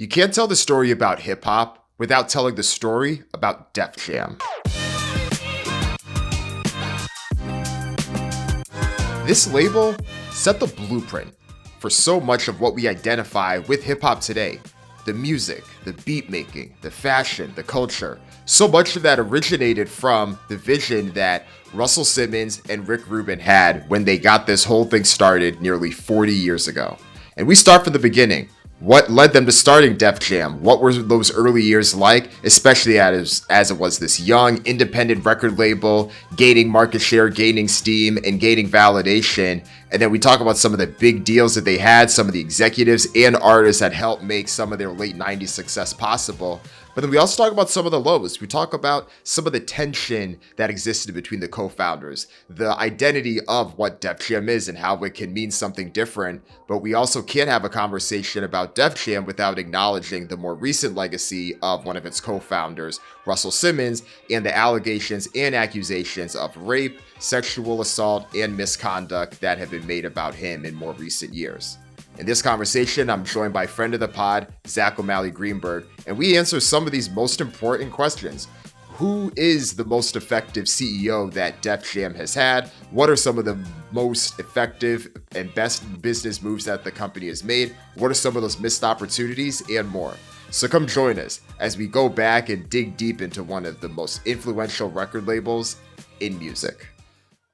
You can't tell the story about hip hop without telling the story about Def Jam. This label set the blueprint for so much of what we identify with hip hop today. The music, the beat making, the fashion, the culture. So much of that originated from the vision that Russell Simmons and Rick Rubin had when they got this whole thing started nearly 40 years ago. And we start from the beginning. What led them to starting Def Jam? What were those early years like, especially as it was this young, independent record label, gaining market share, gaining steam, and gaining validation. And then we talk about some of the big deals that they had, some of the executives and artists that helped make some of their late 90s success possible. But then we also talk about some of the lows. We talk about some of the tension that existed between the co-founders, the identity of what Def Jam is and how it can mean something different. But we also can't have a conversation about Def Jam without acknowledging the more recent legacy of one of its co-founders, Russell Simmons, and the allegations and accusations of rape, sexual assault, and misconduct that have been made about him in more recent years. In this conversation, I'm joined by friend of the pod, Zack Greenburg, and we answer some of these most important questions. Who is the most effective CEO that Def Jam has had? What are some of the most effective and best business moves that the company has made? What are some of those missed opportunities and more? So come join us as we go back and dig deep into one of the most influential record labels in music.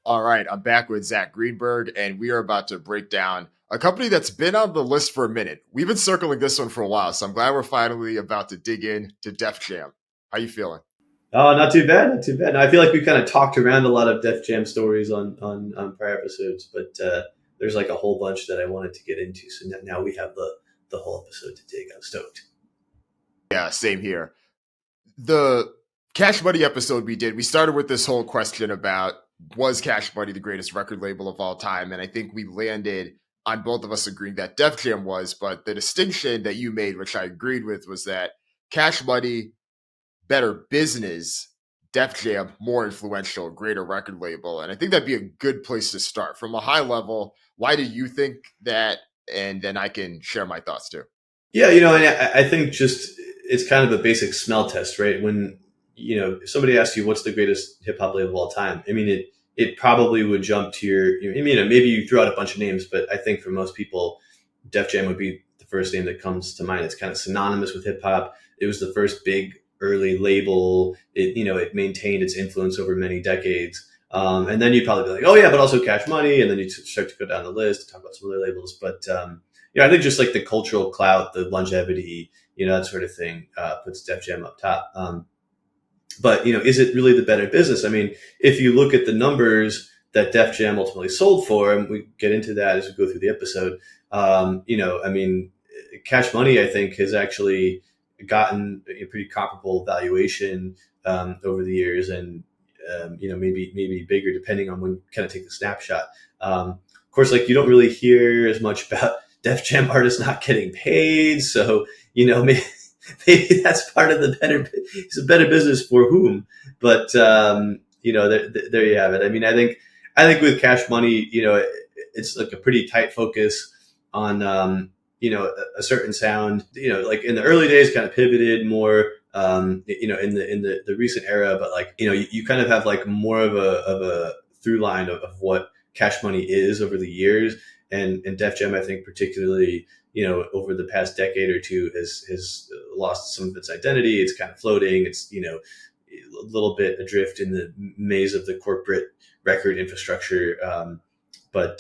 All right, I'm back with Zack Greenburg, and we are about to break down a company that's been on the list for a minute. We've been circling this one for a while, so I'm glad we're finally about to dig in to Def Jam. How you feeling? Oh, not too bad, not too bad. I feel like we kind of talked around a lot of Def Jam stories on prior episodes, but there's like a whole bunch that I wanted to get into. So now we have the whole episode to dig. I'm stoked. Yeah, same here. The Cash Money episode we did, we started with this whole question about, was Cash Money the greatest record label of all time? And I think we landed on both of us agreeing that Def Jam was, but the distinction that you made, which I agreed with, was that Cash Money, better business, Def Jam, more influential, greater record label. And I think that'd be a good place to start. From a high level, why do you think that? And then I can share my thoughts too. Yeah, and I think just it's kind of a basic smell test, right? When, if somebody asks you what's the greatest hip hop label of all time, I mean, it probably would jump to maybe you threw out a bunch of names, but I think for most people, Def Jam would be the first name that comes to mind. It's kind of synonymous with hip hop. It was the first big early label. It maintained its influence over many decades. And then you'd probably be like, oh yeah, but also Cash Money. And then you start to go down the list and talk about some other labels. But, I think just like the cultural clout, the longevity, that sort of thing, puts Def Jam up top. But, is it really the better business? I mean, if you look at the numbers that Def Jam ultimately sold for, and we get into that as we go through the episode, Cash Money, I think, has actually gotten a pretty comparable valuation over the years, and maybe bigger depending on when you kind of take the snapshot. Of course, like you don't really hear as much about Def Jam artists not getting paid, so maybe that's part of the better. It's a better business for whom, but there you have it. I mean, I think with Cash Money, it's like a pretty tight focus on a certain sound. Like in the early days, kind of pivoted more. In the recent era, but like you kind of have like more of a through line of what Cash Money is over the years, and Def Jam, I think particularly over the past decade or two has lost some of its identity. It's kind of floating. It's a little bit adrift in the maze of the corporate record infrastructure. But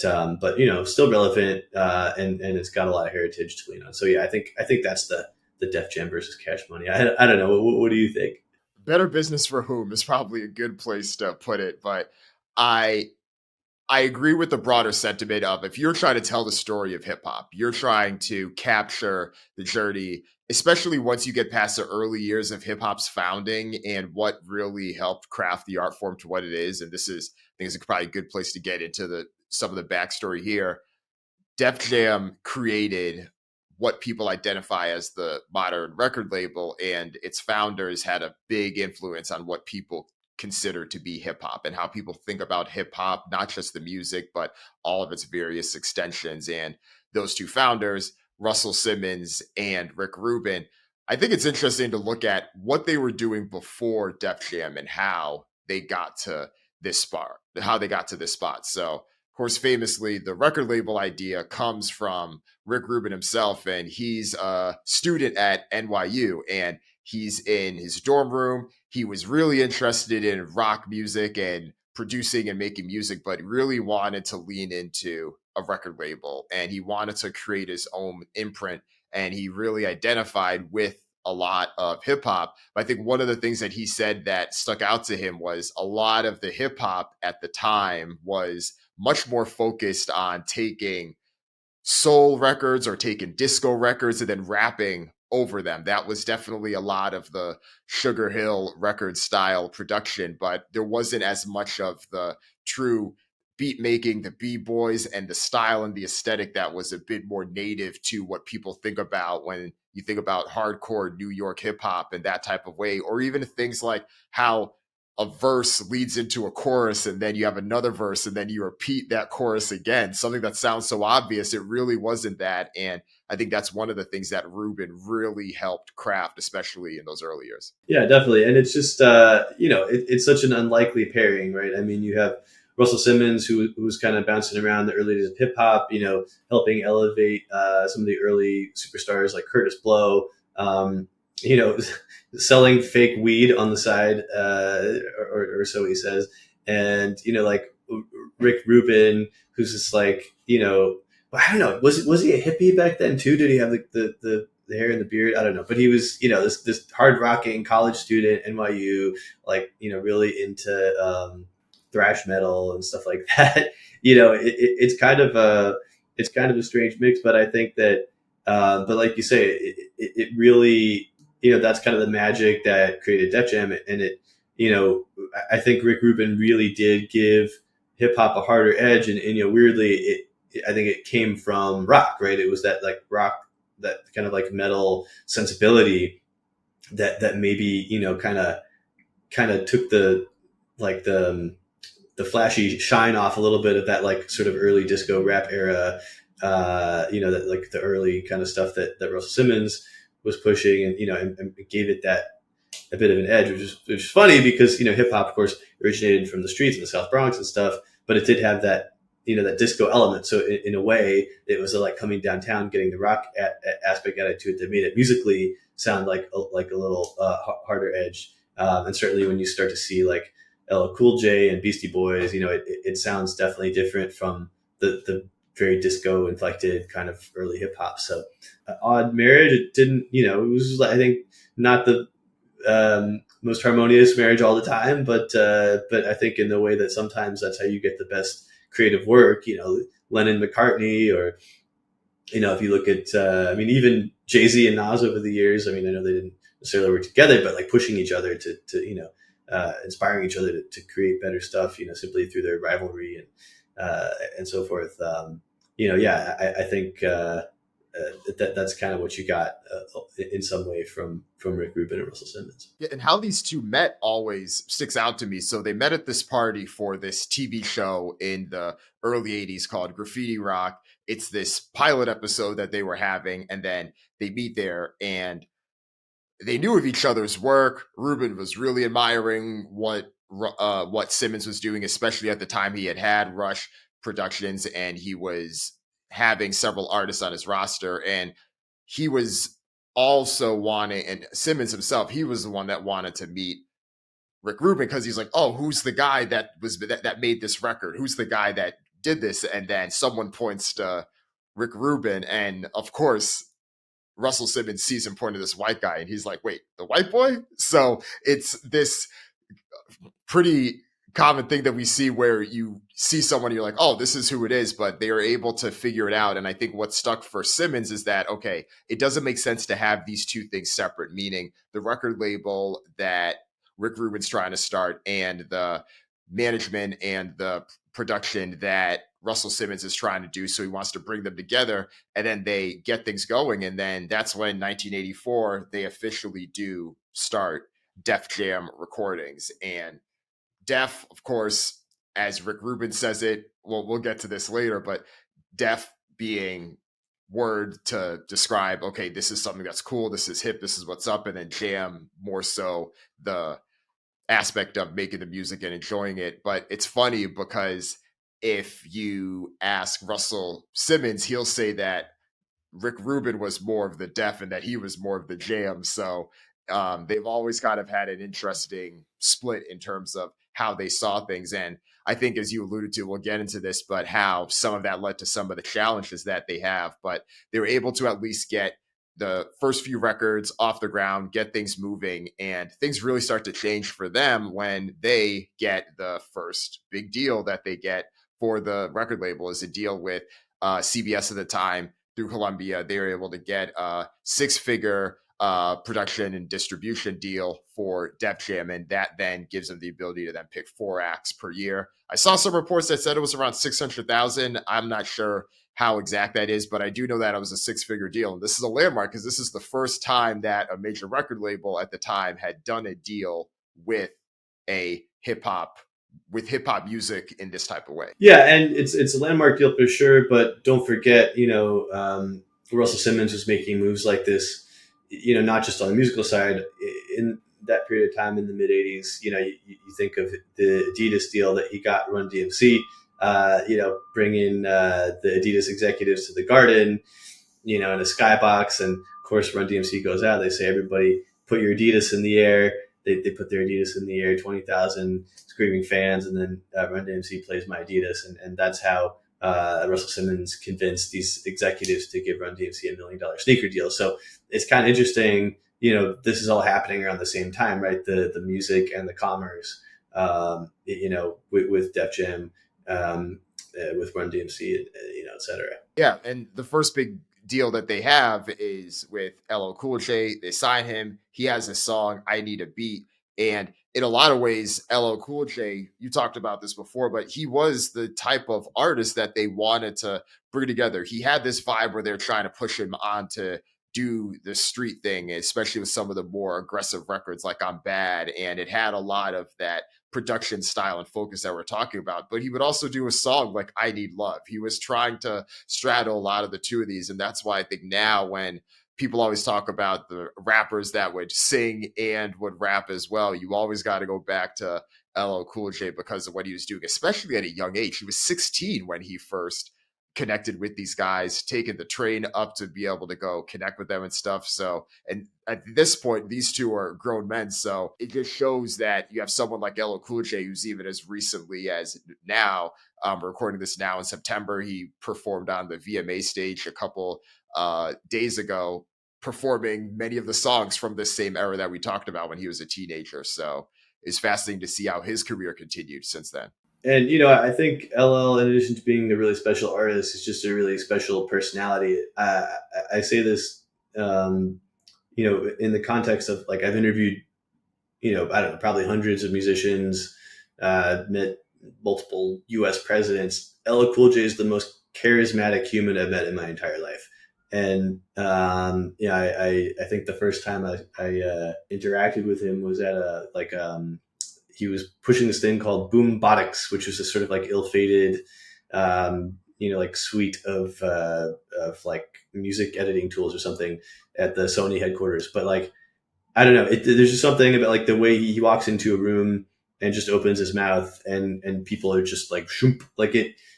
still relevant, and it's got a lot of heritage to lean on. So yeah, I think that's the Def Jam versus Cash Money. I don't know. What do you think? Better business for whom is probably a good place to put it, but I agree with the broader sentiment of, if you're trying to tell the story of hip hop, you're trying to capture the journey, especially once you get past the early years of hip hop's founding and what really helped craft the art form to what it is. And this is, I think, is probably a good place to get into some of the backstory here. Def Jam created what people identify as the modern record label, and its founders had a big influence on what people consider to be hip hop and how people think about hip hop, not just the music, but all of its various extensions. And those two founders, Russell Simmons and Rick Rubin, I think it's interesting to look at what they were doing before Def Jam and how they got to this spot. So, of course, famously, the record label idea comes from Rick Rubin himself, and he's a student at NYU, and he's in his dorm room. He was really interested in rock music and producing and making music, but really wanted to lean into a record label, and he wanted to create his own imprint, and he really identified with a lot of hip hop. But I think one of the things that he said that stuck out to him was a lot of the hip hop at the time was much more focused on taking soul records or taking disco records and then rapping over them. That was definitely a lot of the Sugar Hill record style production, but there wasn't as much of the true beat making, the b-boys, and the style and the aesthetic that was a bit more native to what people think about when you think about hardcore New York hip hop and that type of way, or even things like how a verse leads into a chorus and then you have another verse and then you repeat that chorus again. Something that sounds so obvious, it really wasn't that. And I think that's one of the things that Rubin really helped craft, especially in those early years. Yeah, definitely. And it's just, it's such an unlikely pairing, right? I mean, you have Russell Simmons, who's kind of bouncing around the early days of hip hop, helping elevate some of the early superstars like Curtis Blow, selling fake weed on the side, or so he says. And, like Rick Rubin, who's just like, I don't know, was he a hippie back then too? Did he have the hair and the beard? I don't know. But he was, this hard rocking college student, NYU, like, really into thrash metal and stuff like that. It's kind of a strange mix, but I think that, but like you say, it really, that's kind of the magic that created Def Jam. And it, I think Rick Rubin really did give hip hop a harder edge. And weirdly, I think it came from rock, right? It was that like rock, that kind of like metal sensibility that maybe, kind of took the flashy shine off a little bit of that like sort of early disco rap era, that like the early kind of stuff that Russell Simmons was pushing, and gave it that a bit of an edge, which is funny because, hip hop, of course, originated from the streets in the South Bronx and stuff, but it did have that, that disco element. So in a way, it was like coming downtown, getting the rock aspect added to it that made it musically sound like a little harder edge. And certainly when you start to see like LL Cool J and Beastie Boys, it sounds definitely different from the very disco inflected kind of early hip hop. So odd marriage. It didn't, it was, I think, not the most harmonious marriage all the time, but I think in the way that sometimes that's how you get the best creative work, Lennon, McCartney, or, if you look at, even Jay-Z and Nas over the years, I know they didn't necessarily work together, but like pushing each other to inspiring each other to create better stuff, simply through their rivalry and so forth. I think that's kind of what you got in some way from Rick Rubin and Russell Simmons. Yeah, and how these two met always sticks out to me. So they met at this party for this TV show in the early 80s called Graffiti Rock. It's this pilot episode that they were having, and then they meet there, and they knew of each other's work. Rubin was really admiring what Simmons was doing, especially at the time he had Rush Productions, and he was having several artists on his roster, and he was also wanting, and Simmons himself, he was the one that wanted to meet Rick Rubin because he's like, oh, who's the guy that made this record? Who's the guy that did this? And then someone points to Rick Rubin, and of course Russell Simmons sees him point to this white guy, and he's like, wait, the white boy? So it's this pretty common thing that we see where you see someone, you're like, oh, this is who it is, but they are able to figure it out. And I think what stuck for Simmons is that, okay, it doesn't make sense to have these two things separate, meaning the record label that Rick Rubin's trying to start and the management and the production that Russell Simmons is trying to do. So he wants to bring them together, and then they get things going. And then that's when 1984, they officially do start Def Jam Recordings. And Def, of course, as Rick Rubin says it, well, we'll get to this later, but Def being word to describe, okay, this is something that's cool, this is hip, this is what's up, and then Jam more so the aspect of making the music and enjoying it. But it's funny because if you ask Russell Simmons, he'll say that Rick Rubin was more of the def and that he was more of the jam. So they've always kind of had an interesting split in terms of how they saw things. And I think, as you alluded to, we'll get into this, but how some of that led to some of the challenges that they have. But they were able to at least get the first few records off the ground, get things moving, and things really start to change for them when they get the first big deal that they get for the record label, is a deal with CBS at the time. Through Columbia, they were able to get a six-figure production and distribution deal for Def Jam, and that then gives them the ability to then pick 4 acts per year. I saw some reports that said it was around 600,000. I'm not sure how exact that is, but I do know that it was a 6-figure deal. And this is a landmark because this is the first time that a major record label at the time had done a deal with a hip hop music in this type of way. Yeah, and it's a landmark deal for sure. But don't forget, Russell Simmons was making moves like this, not just on the musical side. In that period of time in the mid '80s, you think of the Adidas deal that he got Run DMC. Bringing the Adidas executives to the Garden, in a skybox, and of course Run DMC goes out. They say, everybody put your Adidas in the air. They put their Adidas in the air, 20,000 screaming fans, and then Run DMC plays My Adidas, and that's how Russell Simmons convinced these executives to give Run DMC $1 million sneaker deal. So it's kind of interesting, this is all happening around the same time, right? The music and the commerce, with Def Jam, with Run DMC, et cetera. Yeah, and the first big deal that they have is with LL Cool J. They sign him. He has a song, I Need a Beat. And in a lot of ways, LL Cool J, you talked about this before, but he was the type of artist that they wanted to bring together. He had this vibe where they're trying to push him on to do the street thing, especially with some of the more aggressive records like I'm Bad. And it had a lot of that production style and focus that we're talking about. But he would also do a song like I Need Love. He was trying to straddle a lot of the two of these. And that's why I think now when people always talk about the rappers that would sing and would rap as well, you always got to go back to LL Cool J because of what he was doing, especially at a young age. He was 16 when he first connected with these guys, taking the train up to be able to go connect with them and stuff. So, and at this point, these two are grown men. So it just shows that you have someone like LL Cool J, who's even as recently as now, we're recording this now in September, he performed on the VMA stage a couple days ago, performing many of the songs from this same era that we talked about when he was a teenager. So it's fascinating to see how his career continued since then. And, I think LL, in addition to being a really special artist, is just a really special personality. I say this, in the context of, like, I've interviewed, I don't know, probably hundreds of musicians, met multiple U.S. presidents. LL Cool J is the most charismatic human I've met in my entire life. And, I think the first time I interacted with him was at he was pushing this thing called Boom Botics, which was a sort of like ill-fated, like suite of like music editing tools or something at the Sony headquarters. But, like, I don't know, there's just something about, like, the way he walks into a room and just opens his mouth and people are just like, shoop, like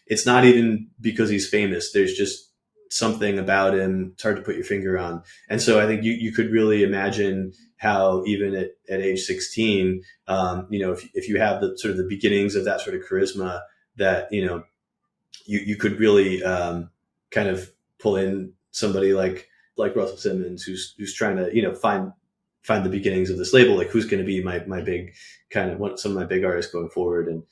it's not even because he's famous. There's just something about him. It's hard to put your finger on. And so I think you could really imagine how even at age 16, if you have the sort of the beginnings of that sort of charisma, that, you could really kind of pull in somebody like Russell Simmons, who's trying to, find the beginnings of this label, like who's going to be my big kind of some of my big artists going forward. And,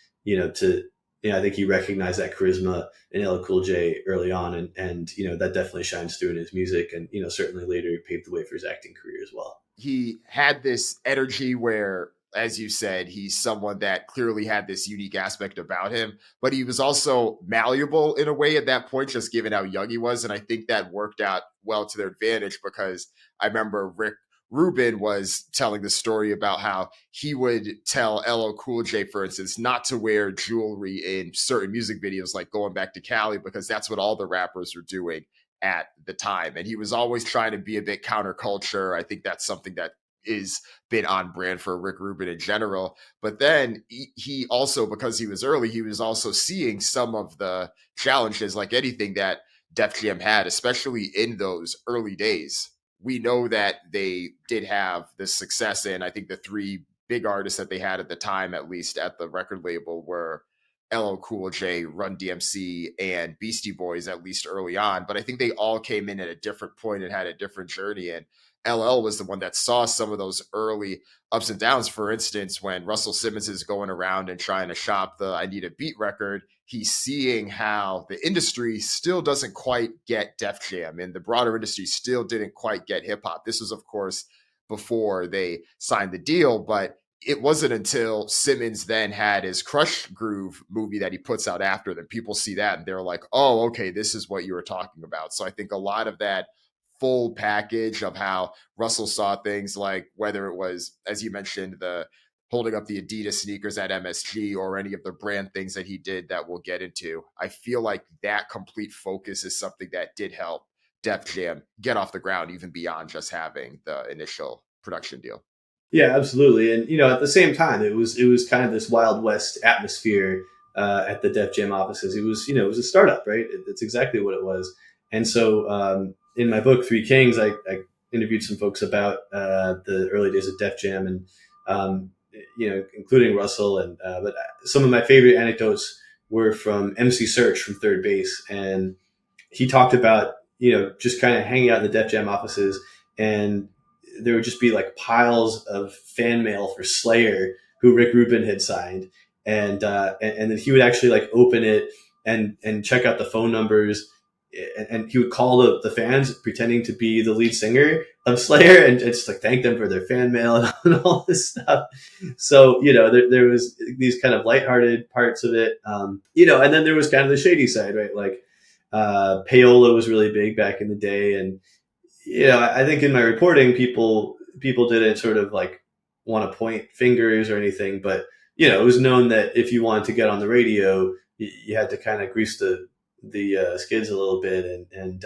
I think he recognized that charisma in LL Cool J early on, and that definitely shines through in his music, and certainly later paved the way for his acting career as well. He had this energy where, as you said, he's someone that clearly had this unique aspect about him, but he was also malleable in a way at that point, just given how young he was. And I think that worked out well to their advantage, because I remember Rick Rubin was telling the story about how he would tell LL Cool J, for instance, not to wear jewelry in certain music videos, like Going Back to Cali, because that's what all the rappers are doing. at the time. And he was always trying to be a bit counterculture. I think that's something that is been on brand for Rick Rubin in general. But then he also, because he was early, he was also seeing some of the challenges, like anything that Def Jam had, especially in those early days. We know that they did have this success, and I think the three big artists that they had at the time, at least at the record label, were LL Cool J, Run DMC, and Beastie Boys, at least early on. But I think they all came in at a different point and had a different journey. And LL was the one that saw some of those early ups and downs. For instance, when Russell Simmons is going around and trying to shop the I Need a Beat record, he's seeing how the industry still doesn't quite get Def Jam, and the broader industry still didn't quite get hip hop. This was, of course, before they signed the deal, but it wasn't until Simmons then had his Crush Groove movie that he puts out after that people see that and they're like, oh, okay, this is what you were talking about. So I think a lot of that full package of how Russell saw things, like whether it was, as you mentioned, the holding up the Adidas sneakers at MSG or any of the brand things that he did that we'll get into, I feel like that complete focus is something that did help Def Jam get off the ground, even beyond just having the initial production deal. Yeah, absolutely. And, at the same time, it was kind of this Wild West atmosphere at the Def Jam offices. It was, it was a startup, right? It's exactly what it was. And so in my book, Three Kings, I interviewed some folks about the early days of Def Jam and, including Russell. And but some of my favorite anecdotes were from MC Search from Third Base. And he talked about, just kind of hanging out in the Def Jam offices, and there would just be like piles of fan mail for Slayer, who Rick Rubin had signed. And then he would actually like open it and check out the phone numbers, and he would call the fans pretending to be the lead singer of Slayer and just like thank them for their fan mail and all this stuff. So, there was these kind of lighthearted parts of it, and then there was kind of the shady side, right? Like payola was really big back in the day. And, I think in my reporting, people didn't sort of like want to point fingers or anything, but it was known that if you wanted to get on the radio, you had to kind of grease the skids a little bit, and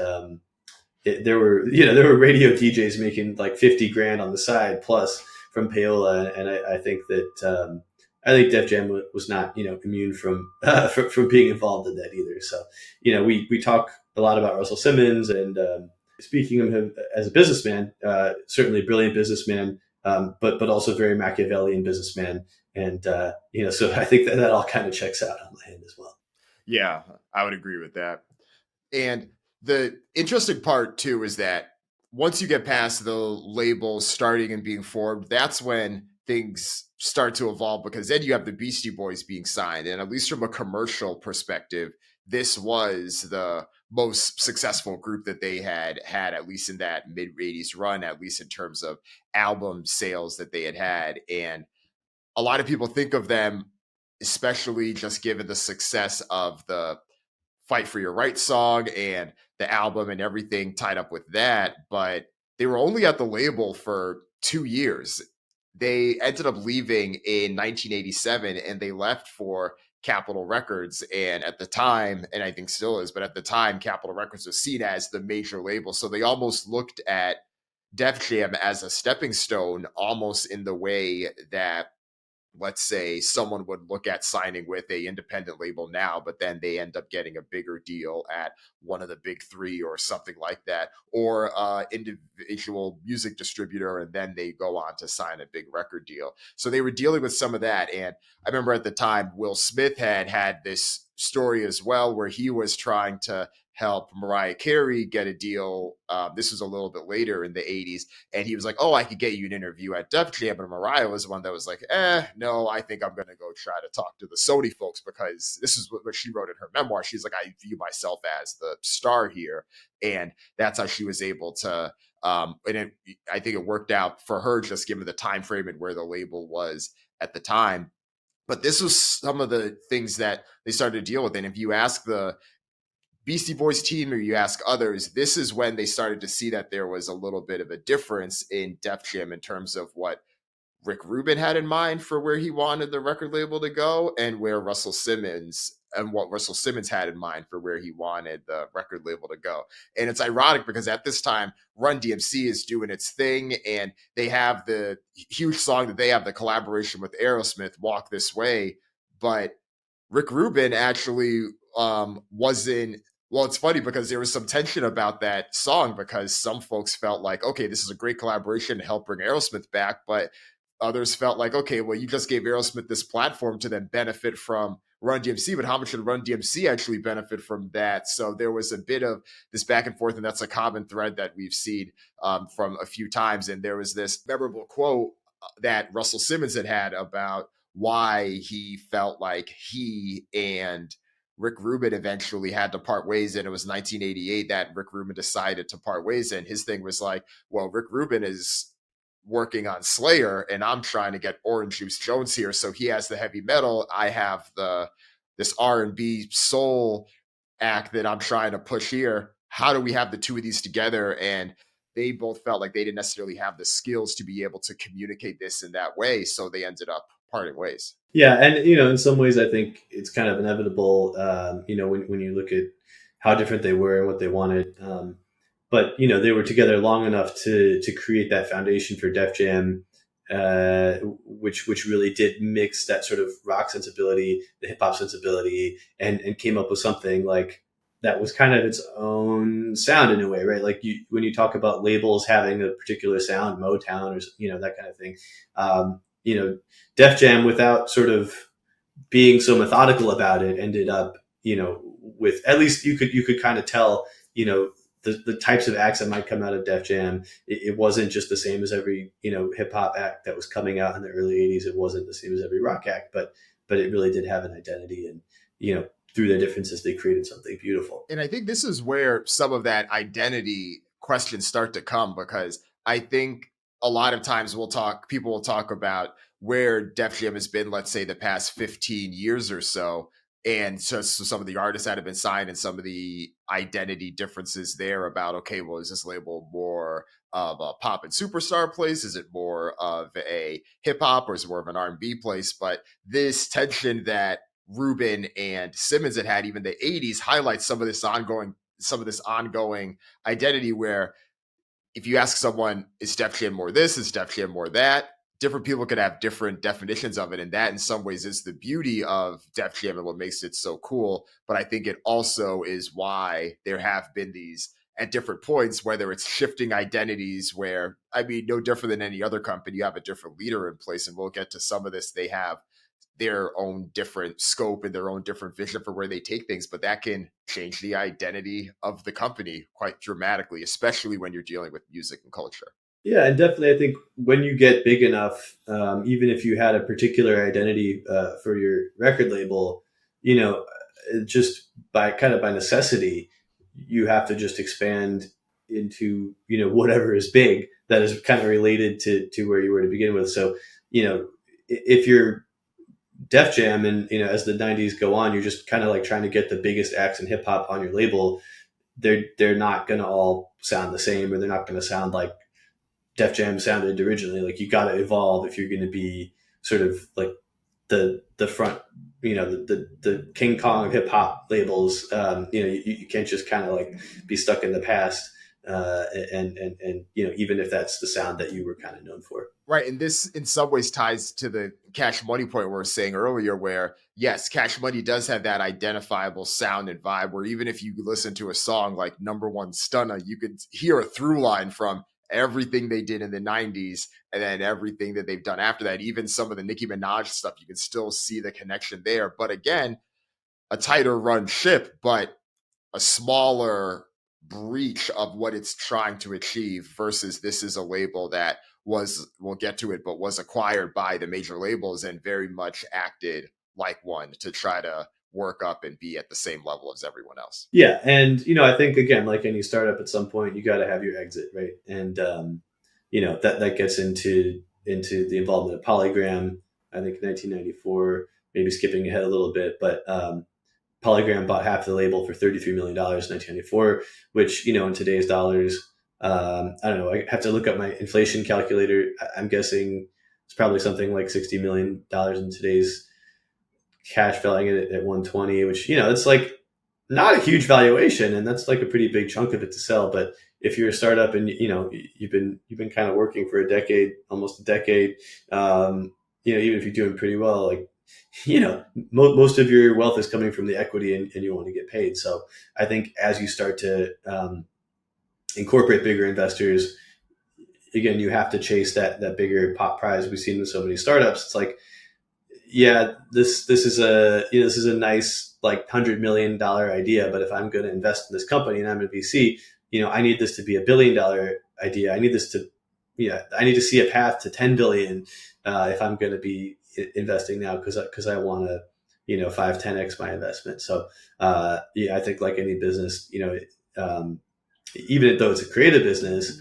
there were radio DJs making like 50 grand on the side plus from payola, and I think that I think Def Jam was not immune from being involved in that either. So we talk a lot about Russell Simmons, and speaking of him as a businessman, certainly a brilliant businessman, but also very Machiavellian businessman. And, so I think that all kind of checks out on my end as well. Yeah, I would agree with that. And the interesting part too is that once you get past the label starting and being formed, that's when things start to evolve, because then you have the Beastie Boys being signed. And at least from a commercial perspective, this was the most successful group that they had, at least in that mid-80s run, at least in terms of album sales that they had. And a lot of people think of them, especially just given the success of the Fight for Your Right song and the album and everything tied up with that, but they were only at the label for 2 years. They ended up leaving in 1987, and they left for Capitol Records. And at the time, and I think still is, but at the time, Capitol Records was seen as the major label. So they almost looked at Def Jam as a stepping stone, almost in the way that, let's say, someone would look at signing with a independent label now, but then they end up getting a bigger deal at one of the big three or something like that, or individual music distributor, and then they go on to sign a big record deal. So they were dealing with some of that. And I remember at the time, Will Smith had this story as well, where he was trying to help Mariah Carey get a deal. This was a little bit later in the 80s. And he was like, oh, I could get you an interview at Def Jam. And Mariah was the one that was like, no, I think I'm going to go try to talk to the Sony folks, because this is what she wrote in her memoir. She's like, I view myself as the star here. And that's how she was able to, I think it worked out for her, just given the time frame and where the label was at the time. But this was some of the things that they started to deal with. And if you ask the Beastie Boys team or you ask others, this is when they started to see that there was a little bit of a difference in Def Jam in terms of what Rick Rubin had in mind for where he wanted the record label to go, and where Russell Simmons and what Russell Simmons had in mind for where he wanted the record label to go. And it's ironic because at this time, Run DMC is doing its thing, and they have the huge song that they have, the collaboration with Aerosmith, Walk This Way. But Rick Rubin actually wasn't. Well, it's funny because there was some tension about that song because some folks felt like, okay, this is a great collaboration to help bring Aerosmith back, but others felt like, okay, well, you just gave Aerosmith this platform to then benefit from Run DMC, but how much did Run DMC actually benefit from that? So there was a bit of this back and forth, and that's a common thread that we've seen from a few times. And there was this memorable quote that Russell Simmons had about why he felt like he and Rick Rubin eventually had to part ways, and it was 1988 that Rick Rubin decided to part ways. And his thing was like, well, Rick Rubin is working on Slayer, and I'm trying to get Orange Juice Jones here. So he has the heavy metal, I have this R&B soul act that I'm trying to push here. How do we have the two of these together? And they both felt like they didn't necessarily have the skills to be able to communicate this in that way, so they ended up parting ways. Yeah, and in some ways, I think it's kind of inevitable. When you look at how different they were and what they wanted, but they were together long enough to create that foundation for Def Jam, which really did mix that sort of rock sensibility, the hip hop sensibility, and came up with something like that was kind of its own sound in a way, right? Like when you talk about labels having a particular sound, Motown or that kind of thing. Def Jam, without sort of being so methodical about it, ended up, with, at least you could kind of tell, the types of acts that might come out of Def Jam. It wasn't just the same as every, hip hop act that was coming out in the early 80s. It wasn't the same as every rock act, but it really did have an identity, and, through their differences, they created something beautiful. And I think this is where some of that identity questions start to come, because I think a lot of times people will talk about where Def Jam has been, let's say, the past 15 years or so. And so some of the artists that have been signed and some of the identity differences there about, okay, well, is this label more of a pop and superstar place? Is it more of a hip hop, or is it more of an R&B place? But this tension that Rubin and Simmons had even the 80s highlights some of this ongoing identity, where if you ask someone, is Def Jam more this, is Def Jam more that, different people could have different definitions of it. And that in some ways is the beauty of Def Jam and what makes it so cool. But I think it also is why there have been these at different points, whether it's shifting identities where, no different than any other company, you have a different leader in place. And we'll get to some of this. They have their own different scope and their own different vision for where they take things, but that can change the identity of the company quite dramatically, especially when you're dealing with music and culture. Yeah, and definitely I think when you get big enough, even if you had a particular identity for your record label, just by necessity, you have to just expand into, whatever is big that is kind of related to where you were to begin with. So, if you're Def Jam and, as the 90s go on, you're just kind of like trying to get the biggest acts in hip hop on your label. They're not going to all sound the same, or they're not going to sound like Def Jam sounded originally. Like, you got to evolve if you're going to be sort of like the front, the King Kong of hip hop labels. You can't just kind of like be stuck in the past. And even if that's the sound that you were kind of known for. Right. And this in some ways ties to the Cash Money point we were saying earlier, where yes, Cash Money does have that identifiable sound and vibe, where even if you listen to a song like Number One Stunner, you could hear a through line from everything they did in the 90s and then everything that they've done after that. Even some of the Nicki Minaj stuff, you can still see the connection there. But again, a tighter run ship, but a smaller breach of what it's trying to achieve, versus this is a label that we'll get to it, but was acquired by the major labels and very much acted like one to try to work up and be at the same level as everyone else. Yeah. And, I think, again, like any startup, at some point, you got to have your exit, right? And, that gets into the involvement of Polygram, I think 1994, maybe skipping ahead a little bit, but Polygram bought half the label for $33 million in 1994, which, in today's dollars, I don't know, I have to look up my inflation calculator. I'm guessing It's probably something like $60 million in today's cash, valuing it at 120, which, it's like not a huge valuation, and that's like a pretty big chunk of it to sell. But if you're a startup and you've been kind of working for a decade, almost a decade, even if you're doing pretty well, like most of your wealth is coming from the equity, and you want to get paid. So I think as you start to incorporate bigger investors, again, you have to chase that bigger pot prize. We've seen with so many startups. It's like, yeah, this is a nice like $100 million idea, but if I'm going to invest in this company and I'm a VC, I need this to be $1 billion idea. I need to see a path to 10 billion if I'm going to be investing now, because I want to 5-10x my investment. So I think like any business, even though it's a creative business,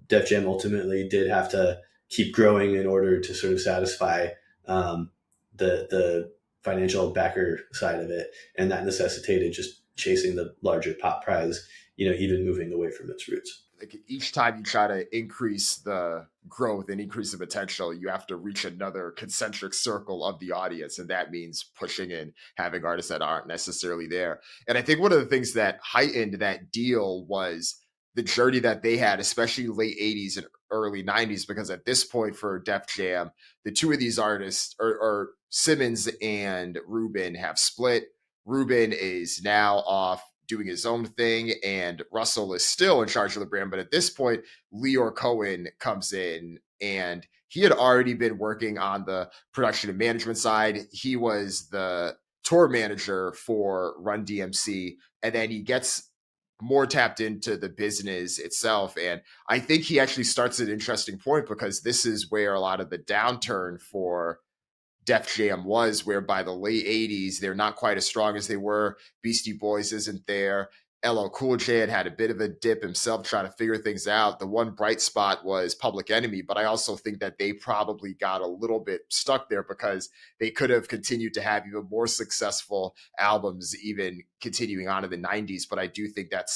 Def Jam ultimately did have to keep growing in order to sort of satisfy the financial backer side of it, and that necessitated just chasing the larger pot prize, even moving away from its roots. Like each time you try to increase the growth and increase the potential, you have to reach another concentric circle of the audience, and that means pushing and having artists that aren't necessarily there. And I think one of the things that heightened that deal was the journey that they had, especially late 80s and early 90s, because at this point for Def Jam, the two of these artists, or Simmons and Rubin, have split. Rubin is now off doing his own thing, and Russell is still in charge of the brand. But at this point, Lyor Cohen comes in, and he had already been working on the production and management side. He was the tour manager for Run DMC, and then he gets more tapped into the business itself. And I think he actually starts at an interesting point, because this is where a lot of the downturn for Def Jam was, where by the late 80s, they're not quite as strong as they were. Beastie Boys isn't there. LL Cool J had a bit of a dip himself, trying to figure things out. The one bright spot was Public Enemy, but I also think that they probably got a little bit stuck there, because they could have continued to have even more successful albums, even continuing on in the 90s. But I do think that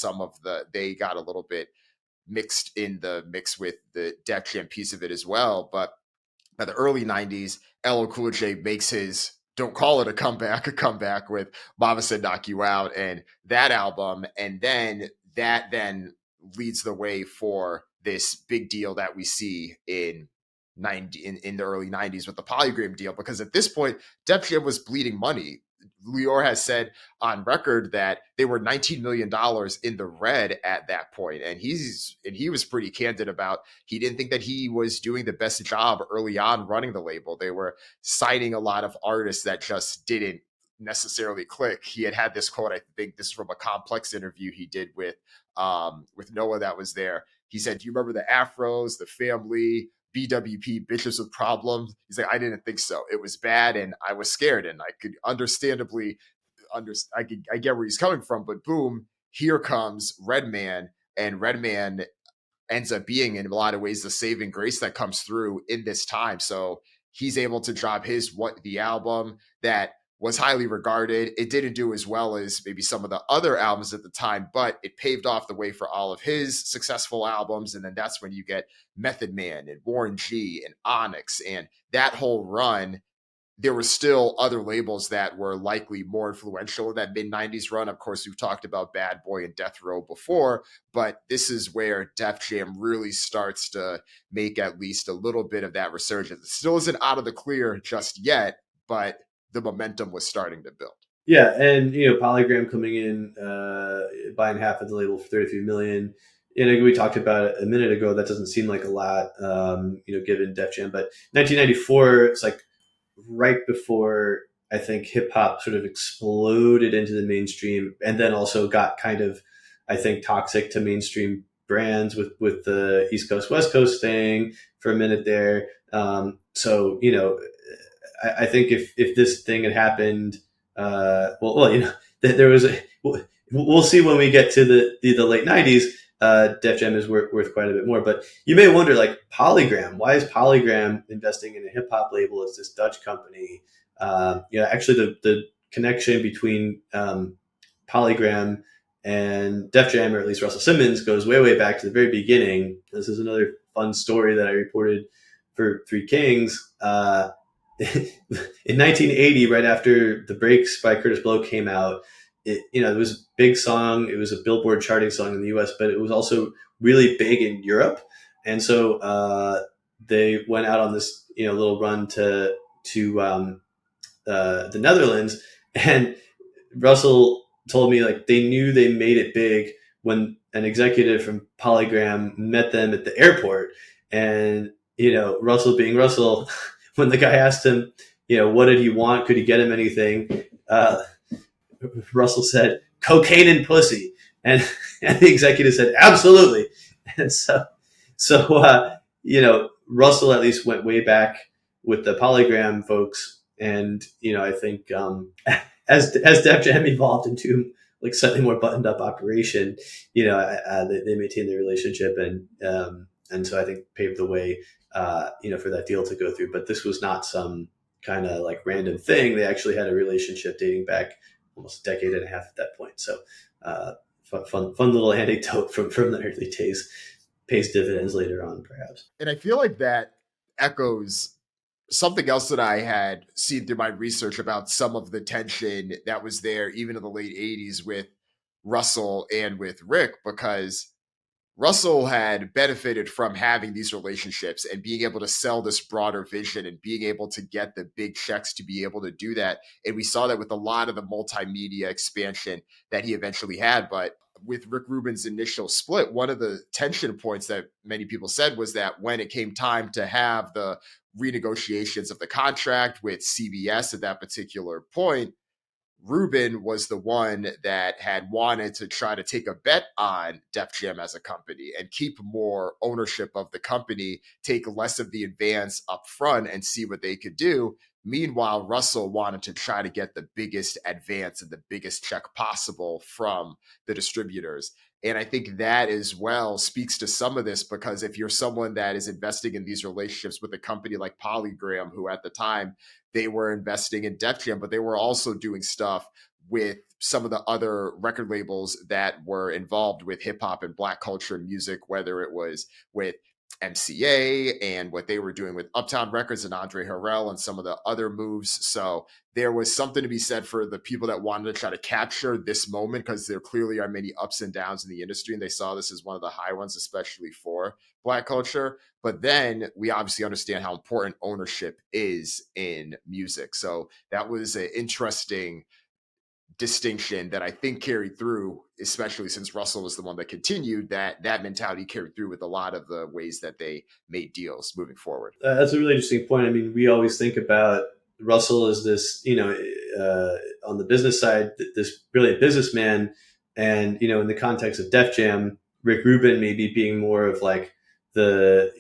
they got a little bit mixed in the mix with the Def Jam piece of it as well. But by the early 90s, LL Cool J makes his, don't call it a comeback with Mama Said Knock You Out and that album. And then that leads the way for this big deal that we see in the early 90s with the Polygram deal, because at this point, Def Jam was bleeding money. Lyor has said on record that they were $19 million in the red at that point. And he was pretty candid about, he didn't think that he was doing the best job early on running the label. They were signing a lot of artists that just didn't necessarily click. He had this quote, I think this is from a Complex interview he did with Noah that was there. He said, "Do you remember the Afros, the Family, BWP, Bitches with Problems?" He's like, "I didn't think so. It was bad, and I was scared, and I could understandably I get where he's coming from, but boom, here comes Redman, and Redman ends up being in a lot of ways the saving grace that comes through in this time." So he's able to drop the album that was highly regarded. It didn't do as well as maybe some of the other albums at the time, but it paved off the way for all of his successful albums. And then that's when you get Method Man and Warren G and Onyx, and that whole run. There were still other labels that were likely more influential in that mid-90s run. Of course, we've talked about Bad Boy and Death Row before, but this is where Def Jam really starts to make at least a little bit of that resurgence. It still isn't out of the clear just yet, but the momentum was starting to build. Yeah, and Polygram coming in, buying half of the label for $33 million. And we talked about it a minute ago. That doesn't seem like a lot, given Def Jam. But 1994, it's like right before I think hip hop sort of exploded into the mainstream, and then also got kind of, I think, toxic to mainstream brands with the East Coast West Coast thing for a minute there. I think if this thing had happened, there was we'll see when we get to the late 90s. Def Jam is worth quite a bit more, but you may wonder, like, Polygram. Why is Polygram investing in a hip hop label? It's this Dutch company. Actually, the connection between Polygram and Def Jam, or at least Russell Simmons, goes way back to the very beginning. This is another fun story that I reported for Three Kings, in 1980, right after The Breaks by Curtis Blow came out, it was a big song. It was a Billboard charting song in the U.S., but it was also really big in Europe. And so they went out on this little run to the Netherlands, and Russell told me like they knew they made it big when an executive from Polygram met them at the airport, and Russell being Russell, when the guy asked him, what did he want? Could he get him anything? Russell said, cocaine and pussy. And the executive said, absolutely. And so Russell at least went way back with the Polygram folks. And, I think as Def Jam evolved into like slightly more buttoned up operation, they maintained their relationship and so I think paved the way, for that deal to go through. But this was not some kind of like random thing. They actually had a relationship dating back almost a decade and a half at that point. So fun little anecdote from the early days, pays dividends later on, perhaps. And I feel like that echoes something else that I had seen through my research about some of the tension that was there even in the late 80s with Russell and with Rick, because Russell had benefited from having these relationships and being able to sell this broader vision and being able to get the big checks to be able to do that. And we saw that with a lot of the multimedia expansion that he eventually had. But with Rick Rubin's initial split, one of the tension points that many people said was that when it came time to have the renegotiations of the contract with CBS at that particular point, Rubin was the one that had wanted to try to take a bet on Def Jam as a company and keep more ownership of the company, take less of the advance up front and see what they could do. Meanwhile, Russell wanted to try to get the biggest advance and the biggest check possible from the distributors. And I think that as well speaks to some of this, because if you're someone that is investing in these relationships with a company like Polygram, who at the time they were investing in Def Jam, but they were also doing stuff with some of the other record labels that were involved with hip hop and Black culture and music, whether it was with MCA and what they were doing with Uptown Records and Andre Harrell and some of the other moves. So there was something to be said for the people that wanted to try to capture this moment, because there clearly are many ups and downs in the industry, and they saw this as one of the high ones, especially for Black culture. But then we obviously understand how important ownership is in music. So that was an interesting distinction that I think carried through, especially since Russell was the one that continued that mentality carried through with a lot of the ways that they made deals moving forward. That's a really interesting point. I mean, we always think about Russell as this, on the business side, this brilliant businessman. And, in the context of Def Jam, Rick Rubin maybe being more of like the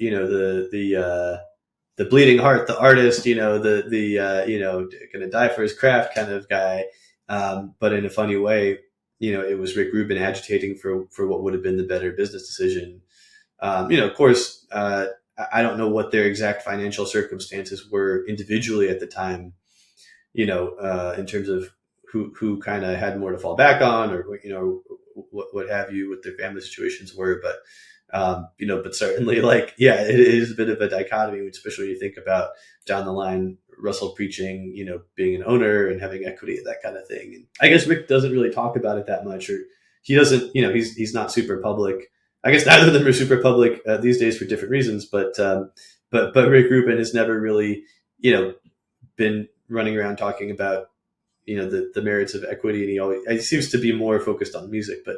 bleeding heart, the artist, gonna die for his craft kind of guy. But in a funny way, it was Rick Rubin agitating for what would have been the better business decision. Of course, I don't know what their exact financial circumstances were individually at the time, in terms of who kind of had more to fall back on, or, what have you, what their family situations were. But, but certainly it is a bit of a dichotomy, especially when you think about down the line, Russell preaching, being an owner and having equity, that kind of thing. And I guess Rick doesn't really talk about it that much, or he doesn't, he's not super public. I guess neither of them are super public these days for different reasons, but Rick Rubin has never really, been running around talking about, the merits of equity, and he seems to be more focused on music, but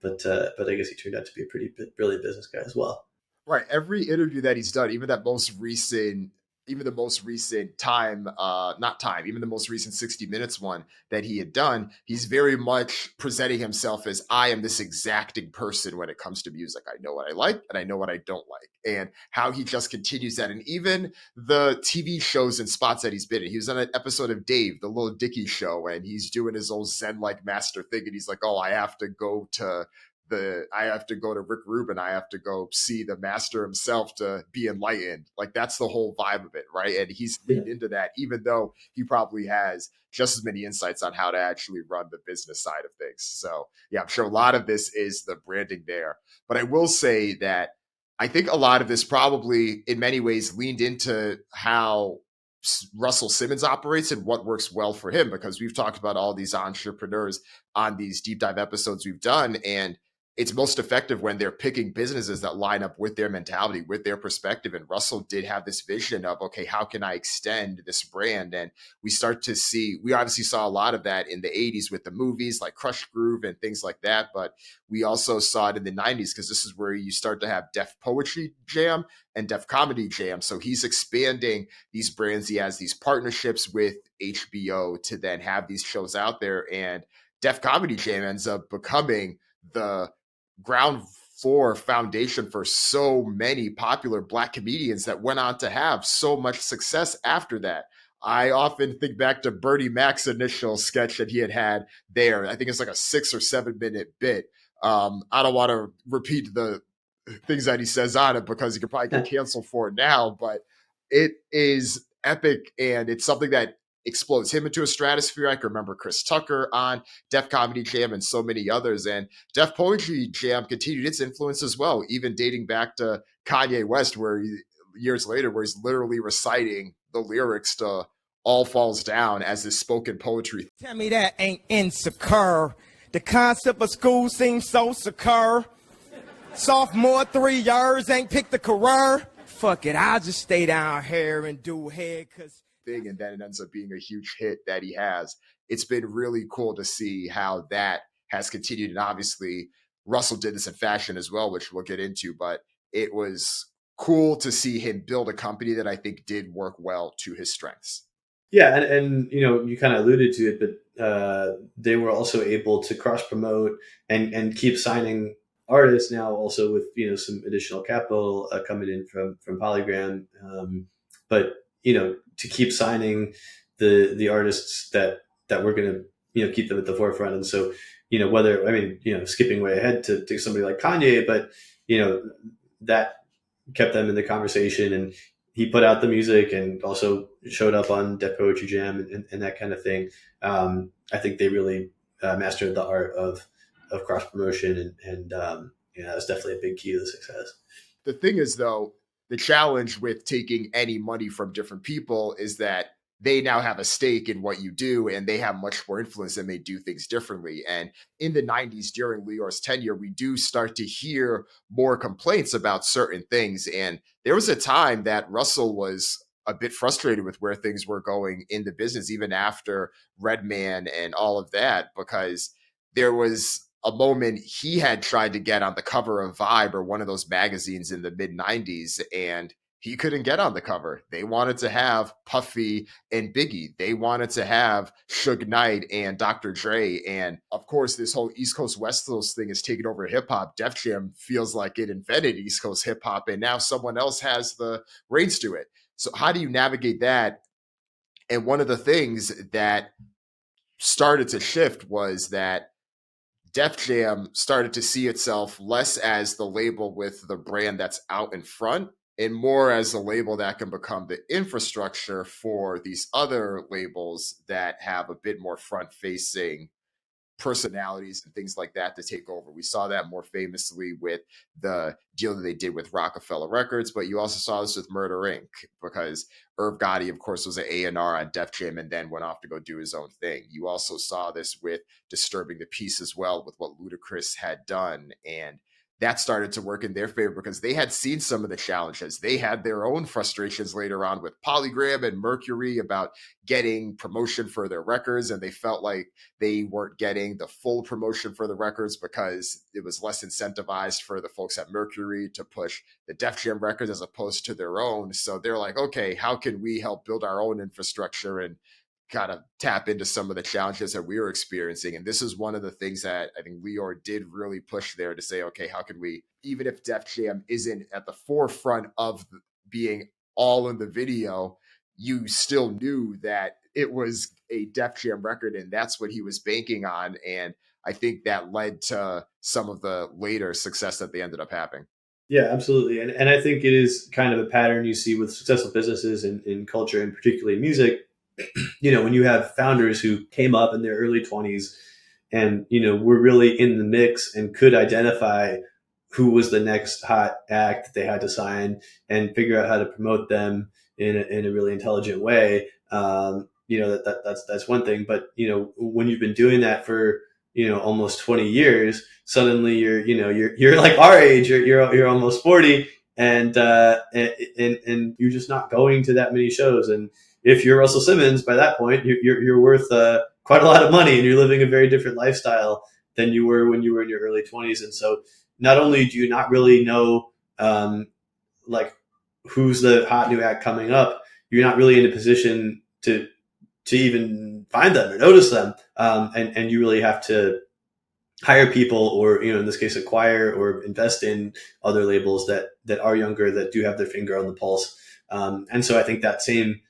I guess he turned out to be a pretty brilliant business guy as well. Right. Every interview that he's done, even the most recent 60 Minutes one that he had done, he's very much presenting himself as, I am this exacting person when it comes to music. I know what I like and I know what I don't like, and how he just continues that. And even the TV shows and spots that he's been in, he was on an episode of Dave, the Little Dicky show, and he's doing his old Zen-like master thing. And he's like, oh, I have to go to Rick Rubin. I have to go see the master himself to be enlightened. Like, that's the whole vibe of it, right? And he's leaned into that, even though he probably has just as many insights on how to actually run the business side of things. So yeah, I'm sure a lot of this is the branding there. But I will say that I think a lot of this probably in many ways leaned into how Russell Simmons operates and what works well for him, because we've talked about all these entrepreneurs on these deep dive episodes we've done. And it's most effective when they're picking businesses that line up with their mentality, with their perspective. And Russell did have this vision of, okay, how can I extend this brand? And we obviously saw a lot of that in the 80s with the movies like Crush Groove and things like that. But we also saw it in the 90s, because this is where you start to have Def Poetry Jam and Def Comedy Jam. So he's expanding these brands. He has these partnerships with HBO to then have these shows out there. And Def Comedy Jam ends up becoming the ground floor foundation for so many popular Black comedians that went on to have so much success after that. I often think back to Bernie Mac's initial sketch that he had there. I think it's like a 6 or 7 minute bit. I don't want to repeat the things that he says on it because he could probably get canceled for it now, but it is epic, and it's something that explodes him into a stratosphere. I can remember Chris Tucker on Def Comedy Jam and so many others. And Def Poetry Jam continued its influence as well, even dating back to Kanye West, years later, where he's literally reciting the lyrics to All Falls Down as this spoken poetry. Tell me that ain't insecure. The concept of school seems so secure. Sophomore 3 years, ain't picked a career. Fuck it, I'll just stay down here and do head, cause thing, and then it ends up being a huge hit that he has. It's been really cool to see how that has continued. And obviously Russell did this in fashion as well, which we'll get into, but it was cool to see him build a company that I think did work well to his strengths. Yeah, and you kind of alluded to it, but they were also able to cross promote and keep signing artists now, also with some additional capital coming in from Polygram, but to keep signing the artists that we're going to keep them at the forefront. And so skipping way ahead to somebody like Kanye, but that kept them in the conversation, and he put out the music and also showed up on Def Poetry Jam and that kind of thing. I think they really mastered the art of cross promotion, and that's definitely a big key to the success. The thing is, though, the challenge with taking any money from different people is that they now have a stake in what you do, and they have much more influence and may do things differently. And in the 90s, during Lyor's tenure, we do start to hear more complaints about certain things. And there was a time that Russell was a bit frustrated with where things were going in the business, even after Redman and all of that, because there was a moment he had tried to get on the cover of Vibe or one of those magazines in the mid 90s, and he couldn't get on the cover. They wanted to have Puffy and Biggie. They wanted to have Suge Knight and Dr. Dre. And of course, this whole East Coast, West Coast thing is taking over hip hop. Def Jam feels like it invented East Coast hip hop, and now someone else has the reins to it. So how do you navigate that? And one of the things that started to shift was that Def Jam started to see itself less as the label with the brand that's out in front and more as a label that can become the infrastructure for these other labels that have a bit more front-facing personalities and things like that to take over. We saw that more famously with the deal that they did with Rockefeller Records, but you also saw this with Murder Inc. because Irv Gotti, of course, was an A&R on Def Jam and then went off to go do his own thing. You also saw this with Disturbing the Peace as well, with what Ludacris had done, and that started to work in their favor because they had seen some of the challenges. They had their own frustrations later on with Polygram and Mercury about getting promotion for their records, and they felt like they weren't getting the full promotion for the records because it was less incentivized for the folks at Mercury to push the Def Jam records as opposed to their own. So they're like, okay, how can we help build our own infrastructure and kind of tap into some of the challenges that we were experiencing? And this is one of the things that I think Lyor did really push there to say, okay, how can we, even if Def Jam isn't at the forefront of being all in the video, you still knew that it was a Def Jam record, and that's what he was banking on. And I think that led to some of the later success that they ended up having. Yeah, absolutely. And I think it is kind of a pattern you see with successful businesses in culture, and particularly music. When you have founders who came up in their early 20s and, were really in the mix and could identify who was the next hot act that they had to sign and figure out how to promote them in a really intelligent way. That's one thing. But, when you've been doing that for, almost 20 years, suddenly you're like our age, you're almost 40, and you're just not going to that many shows. And if you're Russell Simmons, by that point, you're worth quite a lot of money, and you're living a very different lifestyle than you were when you were in your early 20s. And so not only do you not really know who's the hot new act coming up, you're not really in a position to even find them or notice them. And you really have to hire people, or, in this case, acquire or invest in other labels that are younger, that do have their finger on the pulse. And so I think that same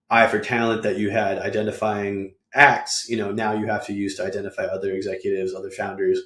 eye for talent that you had identifying acts, now you have to use to identify other executives, other founders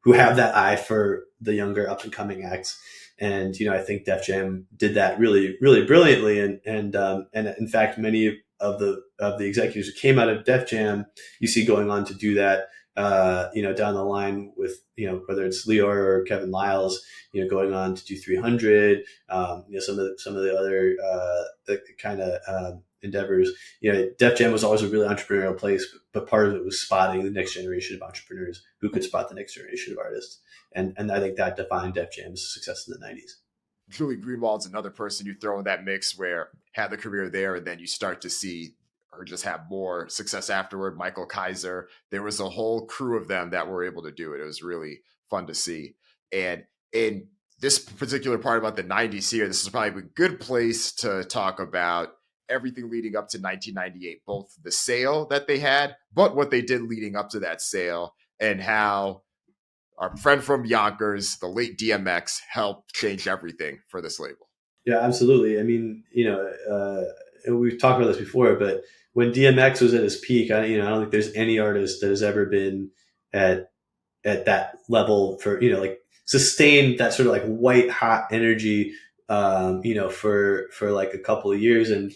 who have that eye for the younger up and coming acts. And, I think Def Jam did that really, really brilliantly. And in fact, many of the executives who came out of Def Jam, you see going on to do that, down the line with, whether it's Lyor or Kevin Liles, going on to do 300, some of the other kind of endeavors. Def Jam was always a really entrepreneurial place, but part of it was spotting the next generation of entrepreneurs who could spot the next generation of artists. And I think that defined Def Jam's success in the 90s. Julie Greenwald's another person you throw in that mix, where had the career there, and then you start to see her just have more success afterward. Michael Kaiser, there was a whole crew of them that were able to do it. It was really fun to see. And in this particular part about the 90s here, this is probably a good place to talk about everything leading up to 1998, both the sale that they had, but what they did leading up to that sale, and how our friend from Yonkers, the late DMX, helped change everything for this label. Yeah, absolutely. I mean, we've talked about this before, but when DMX was at his peak, I don't think there's any artist that has ever been at that level for, sustained that sort of like white hot energy, for like a couple of years. And,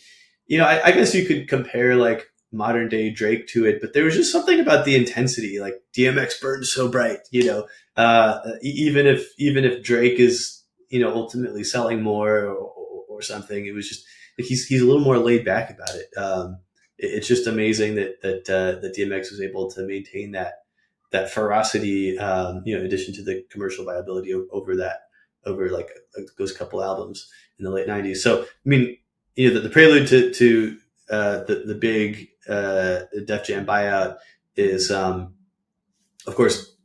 I guess you could compare like modern day Drake to it, but there was just something about the intensity. Like DMX burned so bright, even if Drake is, ultimately selling more or something, it was just like he's a little more laid back about it. It's just amazing that DMX was able to maintain that ferocity, in addition to the commercial viability over like those couple albums in the late 90s. So, I mean, the prelude to the big Def Jam buyout is, of course,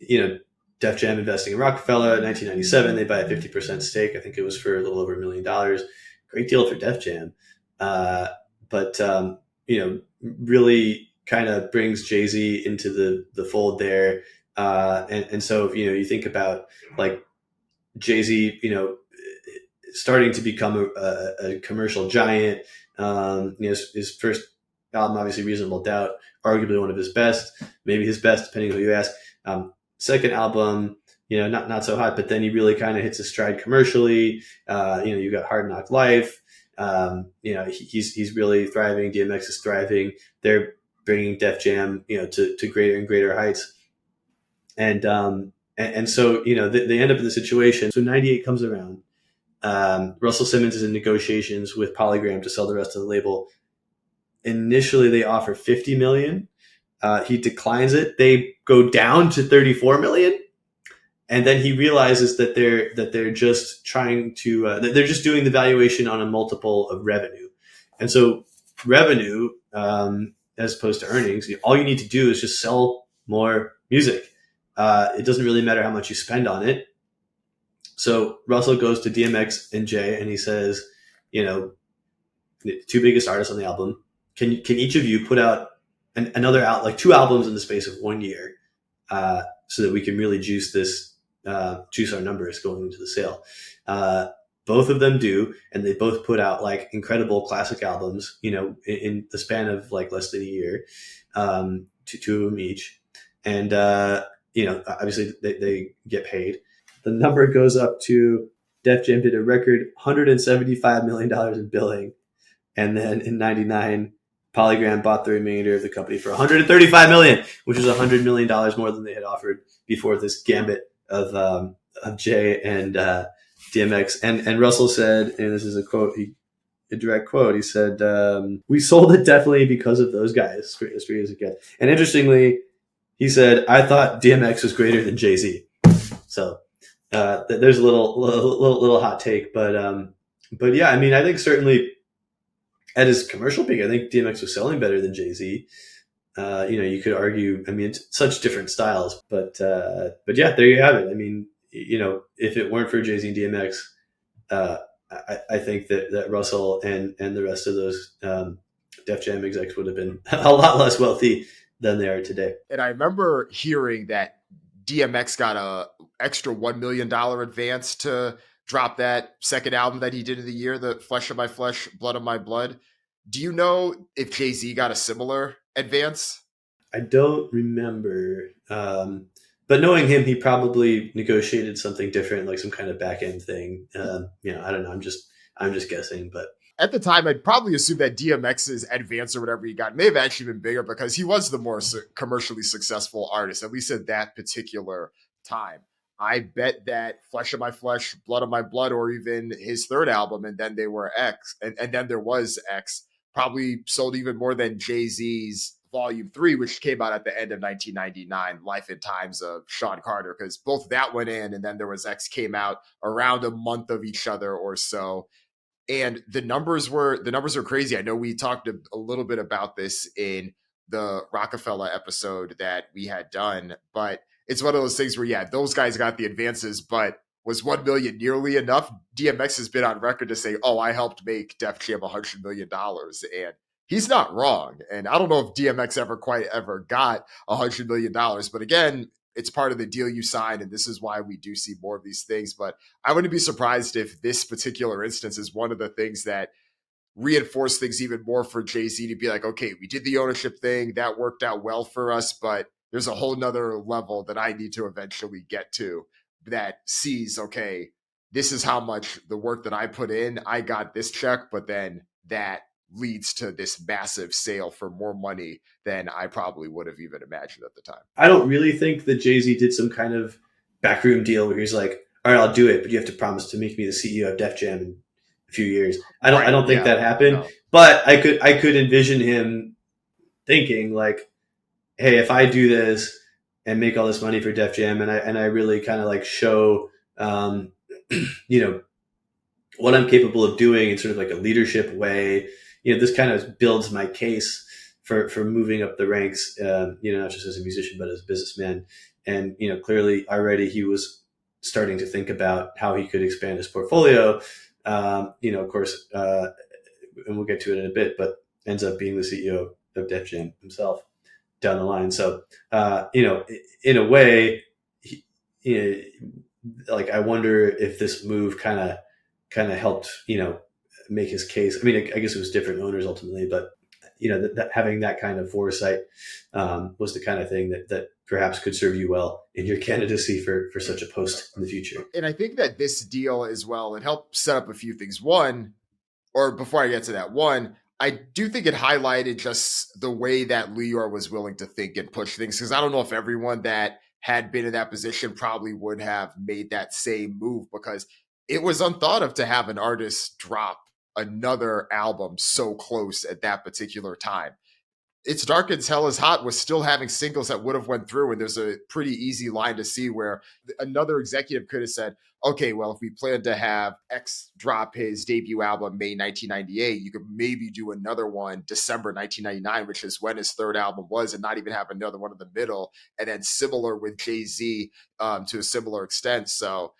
Def Jam investing in Rockefeller in 1997. They buy a 50% stake. I think it was for a little over $1 million. Great deal for Def Jam. But really kind of brings Jay-Z into the fold there. And so, if, you think about like Jay-Z, starting to become a commercial giant, his first album, obviously Reasonable Doubt, arguably one of his best, maybe his best, depending on who you ask. Second album, not so hot, but then he really kind of hits his stride commercially. You got Hard Knock Life. He's really thriving. DMX is thriving. They're bringing Def Jam, to greater and greater heights. And so, they end up in the situation. So 98 comes around. Russell Simmons is in negotiations with Polygram to sell the rest of the label. Initially, they offer $50 million. He declines it. They go down to $34 million. And then he realizes that they're just trying to, they're just doing the valuation on a multiple of revenue. And so revenue, as opposed to earnings, all you need to do is just sell more music. It doesn't really matter how much you spend on it. So Russell goes to DMX and Jay, and he says, the two biggest artists on the album, can each of you put out another out, like 2 albums in the space of 1 year, so that we can really juice our numbers going into the sale. Both of them do, and they both put out like incredible classic albums, in the span of like less than a year, two of them each. And, obviously they get paid. The number goes up to, Def Jam did a record $175 million in billing. And then in 99, Polygram bought the remainder of the company for $135 million, which was $100 million more than they had offered before this gambit of Jay and DMX. And Russell said, and this is a quote, a direct quote, he said, "We sold it definitely because of those guys, straight as it gets." And interestingly, he said, "I thought DMX was greater than Jay-Z." So there's a little hot take, but yeah, I mean, I think certainly at his commercial peak, I think DMX was selling better than Jay-Z. You could argue, I mean, it's such different styles, but yeah, there you have it. I mean, if it weren't for Jay-Z and DMX, I think that Russell and the rest of those Def Jam execs would have been a lot less wealthy than they are today. And I remember hearing that DMX got a extra $1 million advance to drop that second album that he did in the year, the Flesh of My Flesh, Blood of My Blood. Do you know if Jay-Z got a similar advance? I don't remember. But knowing him, he probably negotiated something different, like some kind of back end thing. I don't know. I'm just guessing, but at the time, I'd probably assume that DMX's advance or whatever he got may have actually been bigger because he was the more commercially successful artist, at least at that particular time. I bet that Flesh of My Flesh, Blood of My Blood, or even his third album, and then they were X, and then there was X, probably sold even more than Jay-Z's Volume 3, which came out at the end of 1999, Life and Times of Sean Carter, because both that went in, and then there was X came out around a month of each other or so. And the numbers were crazy. I know we talked a little bit about this in the Rockefeller episode that we had done, but it's one of those things where, yeah, those guys got the advances, but was 1 million nearly enough? DMX has been on record to say, "Oh, I helped make Def Jam $100 million," and he's not wrong. And I don't know if DMX ever got $100 million, but again, it's part of the deal you sign, and this is why we do see more of these things. But I wouldn't be surprised if this particular instance is one of the things that reinforce things even more for Jay-Z to be like, okay, we did the ownership thing, that worked out well for us, but there's a whole nother level that I need to eventually get to that sees, okay, this is how much the work that I put in, I got this check, but then that leads to this massive sale for more money than I probably would have even imagined at the time. I don't really think that Jay-Z did some kind of backroom deal where he's like, "All right, I'll do it, but you have to promise to make me the CEO of Def Jam in a few years." I don't think that happened, no. But I could envision him thinking like, "Hey, if I do this and make all this money for Def Jam, and I really kind of like show, what I'm capable of doing in sort of like a leadership way, this kind of builds my case for moving up the ranks, not just as a musician, but as a businessman." And, clearly already he was starting to think about how he could expand his portfolio, of course, and we'll get to it in a bit, but ends up being the CEO of Def Jam himself down the line. So, in a way, like, I wonder if this move kind of helped, make his case. I mean, I guess it was different owners ultimately, but that having that kind of foresight was the kind of thing that perhaps could serve you well in your candidacy for such a post in the future. And I think that this deal as well, it helped set up a few things. One, or before I get to that, I do think it highlighted just the way that Lyor was willing to think and push things, because I don't know if everyone that had been in that position probably would have made that same move, because it was unthought of to have an artist drop another album so close at that particular time. It's Dark and Hell is Hot was still having singles that would have went through, and there's a pretty easy line to see where another executive could have said, okay, well, if we plan to have X drop his debut album May 1998, you could maybe do another one December 1999, which is when his third album was, and not even have another one in the middle, and then similar with Jay-Z to a similar extent. So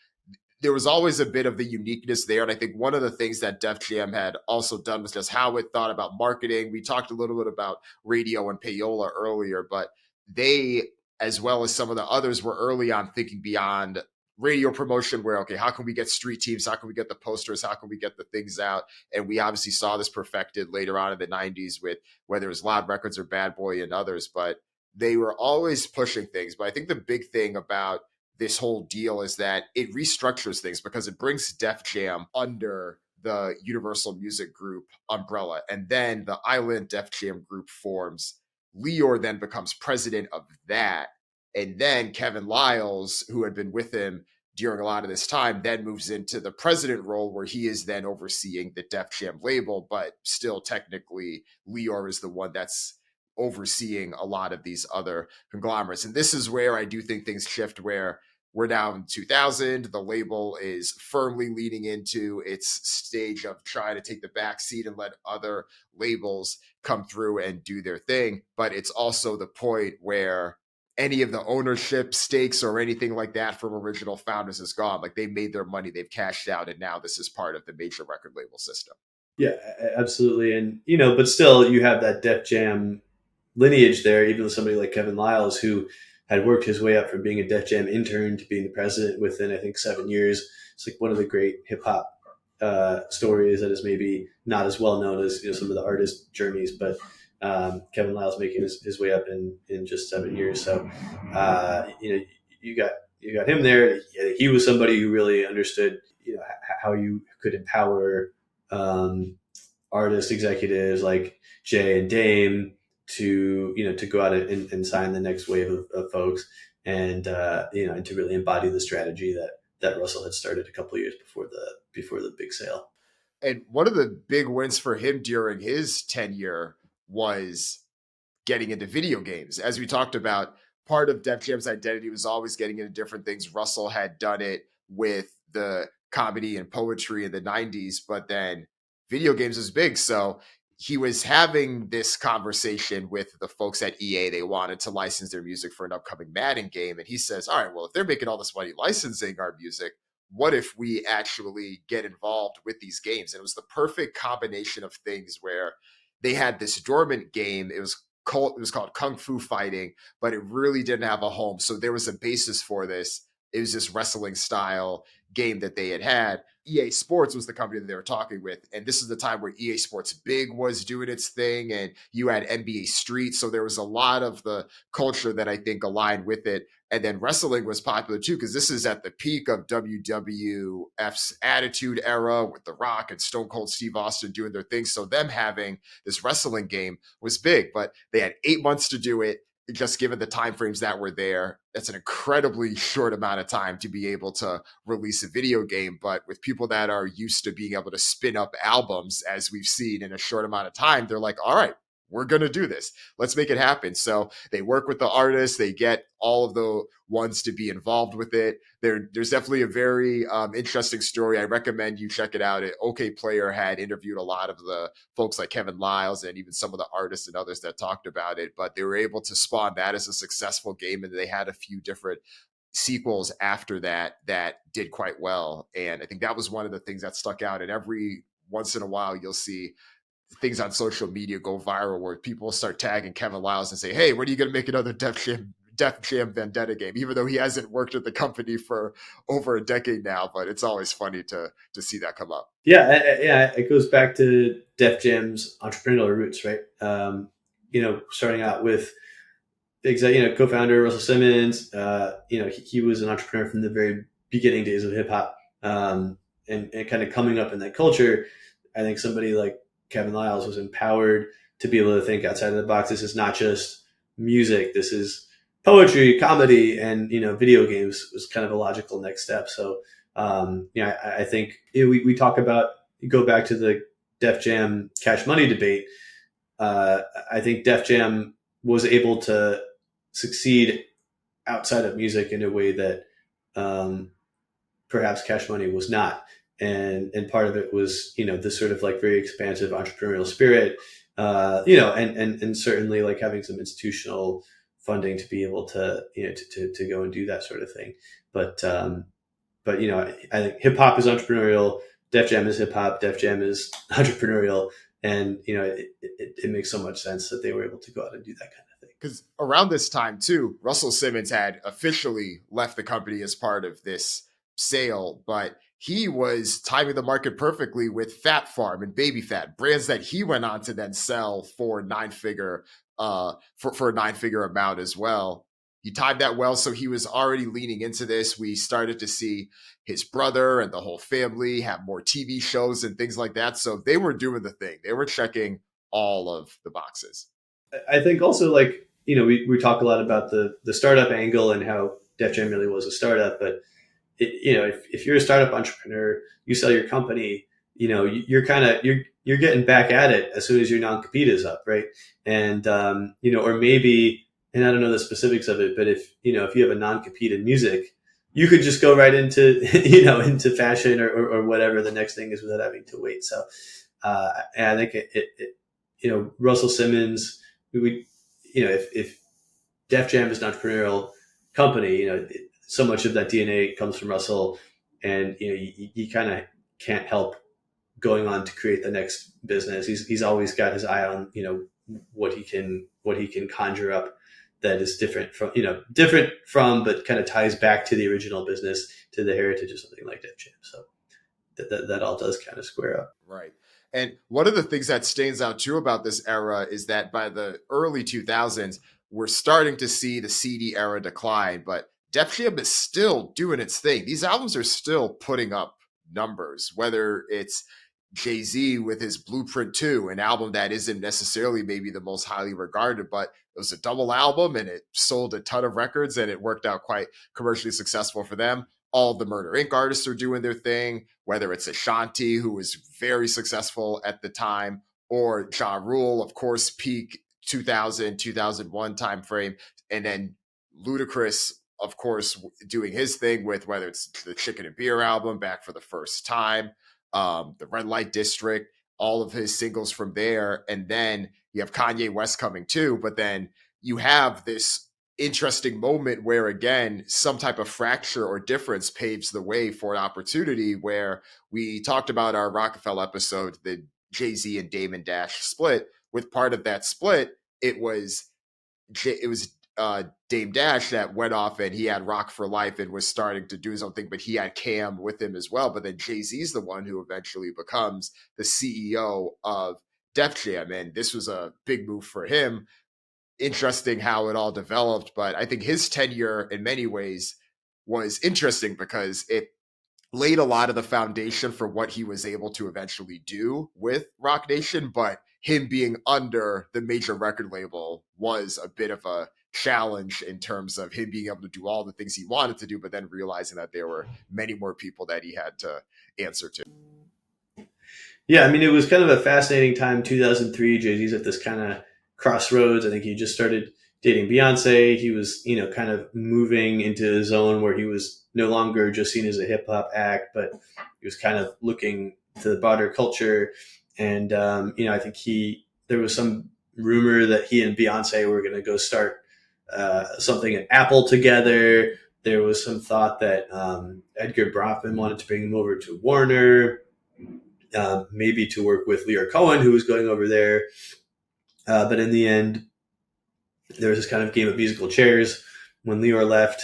there was always a bit of the uniqueness there. And I think one of the things that Def Jam had also done was just how it thought about marketing. We talked a little bit about radio and payola earlier, but they, as well as some of the others, were early on thinking beyond radio promotion where, okay, how can we get street teams? How can we get the posters? How can we get the things out? And we obviously saw this perfected later on in the 90s with whether it was Loud Records or Bad Boy and others, but they were always pushing things. But I think the big thing about this whole deal is that it restructures things because it brings Def Jam under the Universal Music Group umbrella. And then the Island Def Jam Group forms. Lyor then becomes president of that. And then Kevin Liles, who had been with him during a lot of this time, then moves into the president role where he is then overseeing the Def Jam label, but still technically Lyor is the one that's overseeing a lot of these other conglomerates. And this is where I do think things shift, where we're now in 2000. The label is firmly leaning into its stage of trying to take the back seat and let other labels come through and do their thing. But it's also the point where any of the ownership stakes or anything like that from original founders is gone. Like, they made their money, they've cashed out, and now this is part of the major record label system. Yeah, absolutely. And, but still you have that Def Jam lineage there, even with somebody like Kevin Liles, who had worked his way up from being a Def Jam intern to being the president within, I think, 7 years. It's like one of the great hip hop stories that is maybe not as well known as some of the artist journeys, but Kevin Liles making his way up in just 7 years. So you got him there. He was somebody who really understood how you could empower artist executives like Jay and Dame to go out and sign the next wave of folks, and and to really embody the strategy that Russell had started a couple of years before the big sale. And one of the big wins for him during his tenure was getting into video games. As we talked about, part of Def Jam's identity was always getting into different things. Russell had done it with the comedy and poetry in the 90s, but then video games was big. So he was having this conversation with the folks at EA. They wanted to license their music for an upcoming Madden game. And he says, all right, well, if they're making all this money licensing our music, what if we actually get involved with these games? And it was the perfect combination of things where they had this dormant game. It was called Kung Fu Fighting, but it really didn't have a home. So there was a basis for this. It was this wrestling style game that they had. EA Sports was the company that they were talking with. And this is the time where EA Sports Big was doing its thing, and you had NBA Street. So there was a lot of the culture that I think aligned with it. And then wrestling was popular too, because this is at the peak of WWF's Attitude Era with The Rock and Stone Cold Steve Austin doing their thing. So them having this wrestling game was big, but they had 8 months to do it. Just given the timeframes that were there, that's an incredibly short amount of time to be able to release a video game. But with people that are used to being able to spin up albums, as we've seen in a short amount of time, they're like, all right, we're going to do this. Let's make it happen. So they work with the artists. They get all of the ones to be involved with it. There's definitely a very interesting story. I recommend you check it out. OK Player had interviewed a lot of the folks like Kevin Liles and even some of the artists and others that talked about it, but they were able to spawn that as a successful game. And they had a few different sequels after that did quite well. And I think that was one of the things that stuck out. And every once in a while, you'll see things on social media go viral where people start tagging Kevin Liles and say, hey, when are you going to make another Def Jam Vendetta game? Even though he hasn't worked at the company for over a decade now, but it's always funny to see that come up. Yeah. It goes back to Def Jam's entrepreneurial roots, right? Starting out with co-founder Russell Simmons, he was an entrepreneur from the very beginning days of hip hop, and kind of coming up in that culture. I think somebody like Kevin Liles was empowered to be able to think outside of the box. This is not just music. This is poetry, comedy, and, video games was kind of a logical next step. So, I think we talk about, you go back to the Def Jam Cash Money debate. I think Def Jam was able to succeed outside of music in a way that perhaps Cash Money was not. And part of it was, this sort of like very expansive entrepreneurial spirit, and certainly like having some institutional funding to be able to, to go and do that sort of thing. But I think hip hop is entrepreneurial. Def Jam is hip hop. Def Jam is entrepreneurial. And, it makes so much sense that they were able to go out and do that kind of thing. Because around this time too, Russell Simmons had officially left the company as part of this sale, but he was timing the market perfectly with Fat Farm and Baby Fat, brands that he went on to then sell for for a 9-figure amount as well. He timed that well, so he was already leaning into this. We started to see his brother and the whole family have more TV shows and things like that. So they were doing the thing. They were checking all of the boxes. I think also, like, we talk a lot about the startup angle and how Def Jam really was a startup, but if you're a startup entrepreneur, you sell your company, you're getting back at it as soon as your non-compete is up, right? And or maybe, and I don't know the specifics of it, but if you have a non-compete in music, you could just go right into into fashion or whatever the next thing is without having to wait. So and I think Russell Simmons, if Def Jam is an entrepreneurial company, so much of that DNA comes from Russell, and you kind of can't help going on to create the next business. He's always got his eye on what he can conjure up that is different from but kind of ties back to the original business, to the heritage of something like Def Jam. So that all does kind of square up. Right. And one of the things that stands out too about this era is that by the early 2000s, we're starting to see the CD era decline, but Def Jam is still doing its thing. These albums are still putting up numbers, whether it's Jay-Z with his Blueprint 2, an album that isn't necessarily maybe the most highly regarded, but it was a double album and it sold a ton of records and it worked out quite commercially successful for them. All the Murder Inc. artists are doing their thing, whether it's Ashanti, who was very successful at the time, or Ja Rule, of course, peak 2000, 2001 timeframe, and then Ludacris, of course, doing his thing with whether it's the Chicken and Beer album, Back for the First Time, the Red Light District, all of his singles from there. And then you have Kanye West coming too, but then you have this interesting moment where, again, some type of fracture or difference paves the way for an opportunity where we talked about our Rockefeller episode, the Jay-Z and Damon Dash split. With part of that split, it was Dame Dash that went off and he had Rock for Life and was starting to do his own thing, but he had Cam with him as well. But then Jay-Z's the one who eventually becomes the CEO of Def Jam. And this was a big move for him. Interesting how it all developed, but I think his tenure in many ways was interesting because it laid a lot of the foundation for what he was able to eventually do with Roc Nation, but him being under the major record label was a bit of a challenge in terms of him being able to do all the things he wanted to do, but then realizing that there were many more people that he had to answer to. Yeah, I mean, it was kind of a fascinating time, 2003. Jay-Z's at this kind of crossroads. I think he just started dating Beyonce. He was, kind of moving into a zone where he was no longer just seen as a hip hop act, but he was kind of looking to the broader culture. And, I think there was some rumor that he and Beyonce were going to go start something at Apple together. There was some thought that Edgar Bronfman wanted to bring him over to Warner, maybe to work with Lyor Cohen, who was going over there. But in the end, there was this kind of game of musical chairs when Lyor left.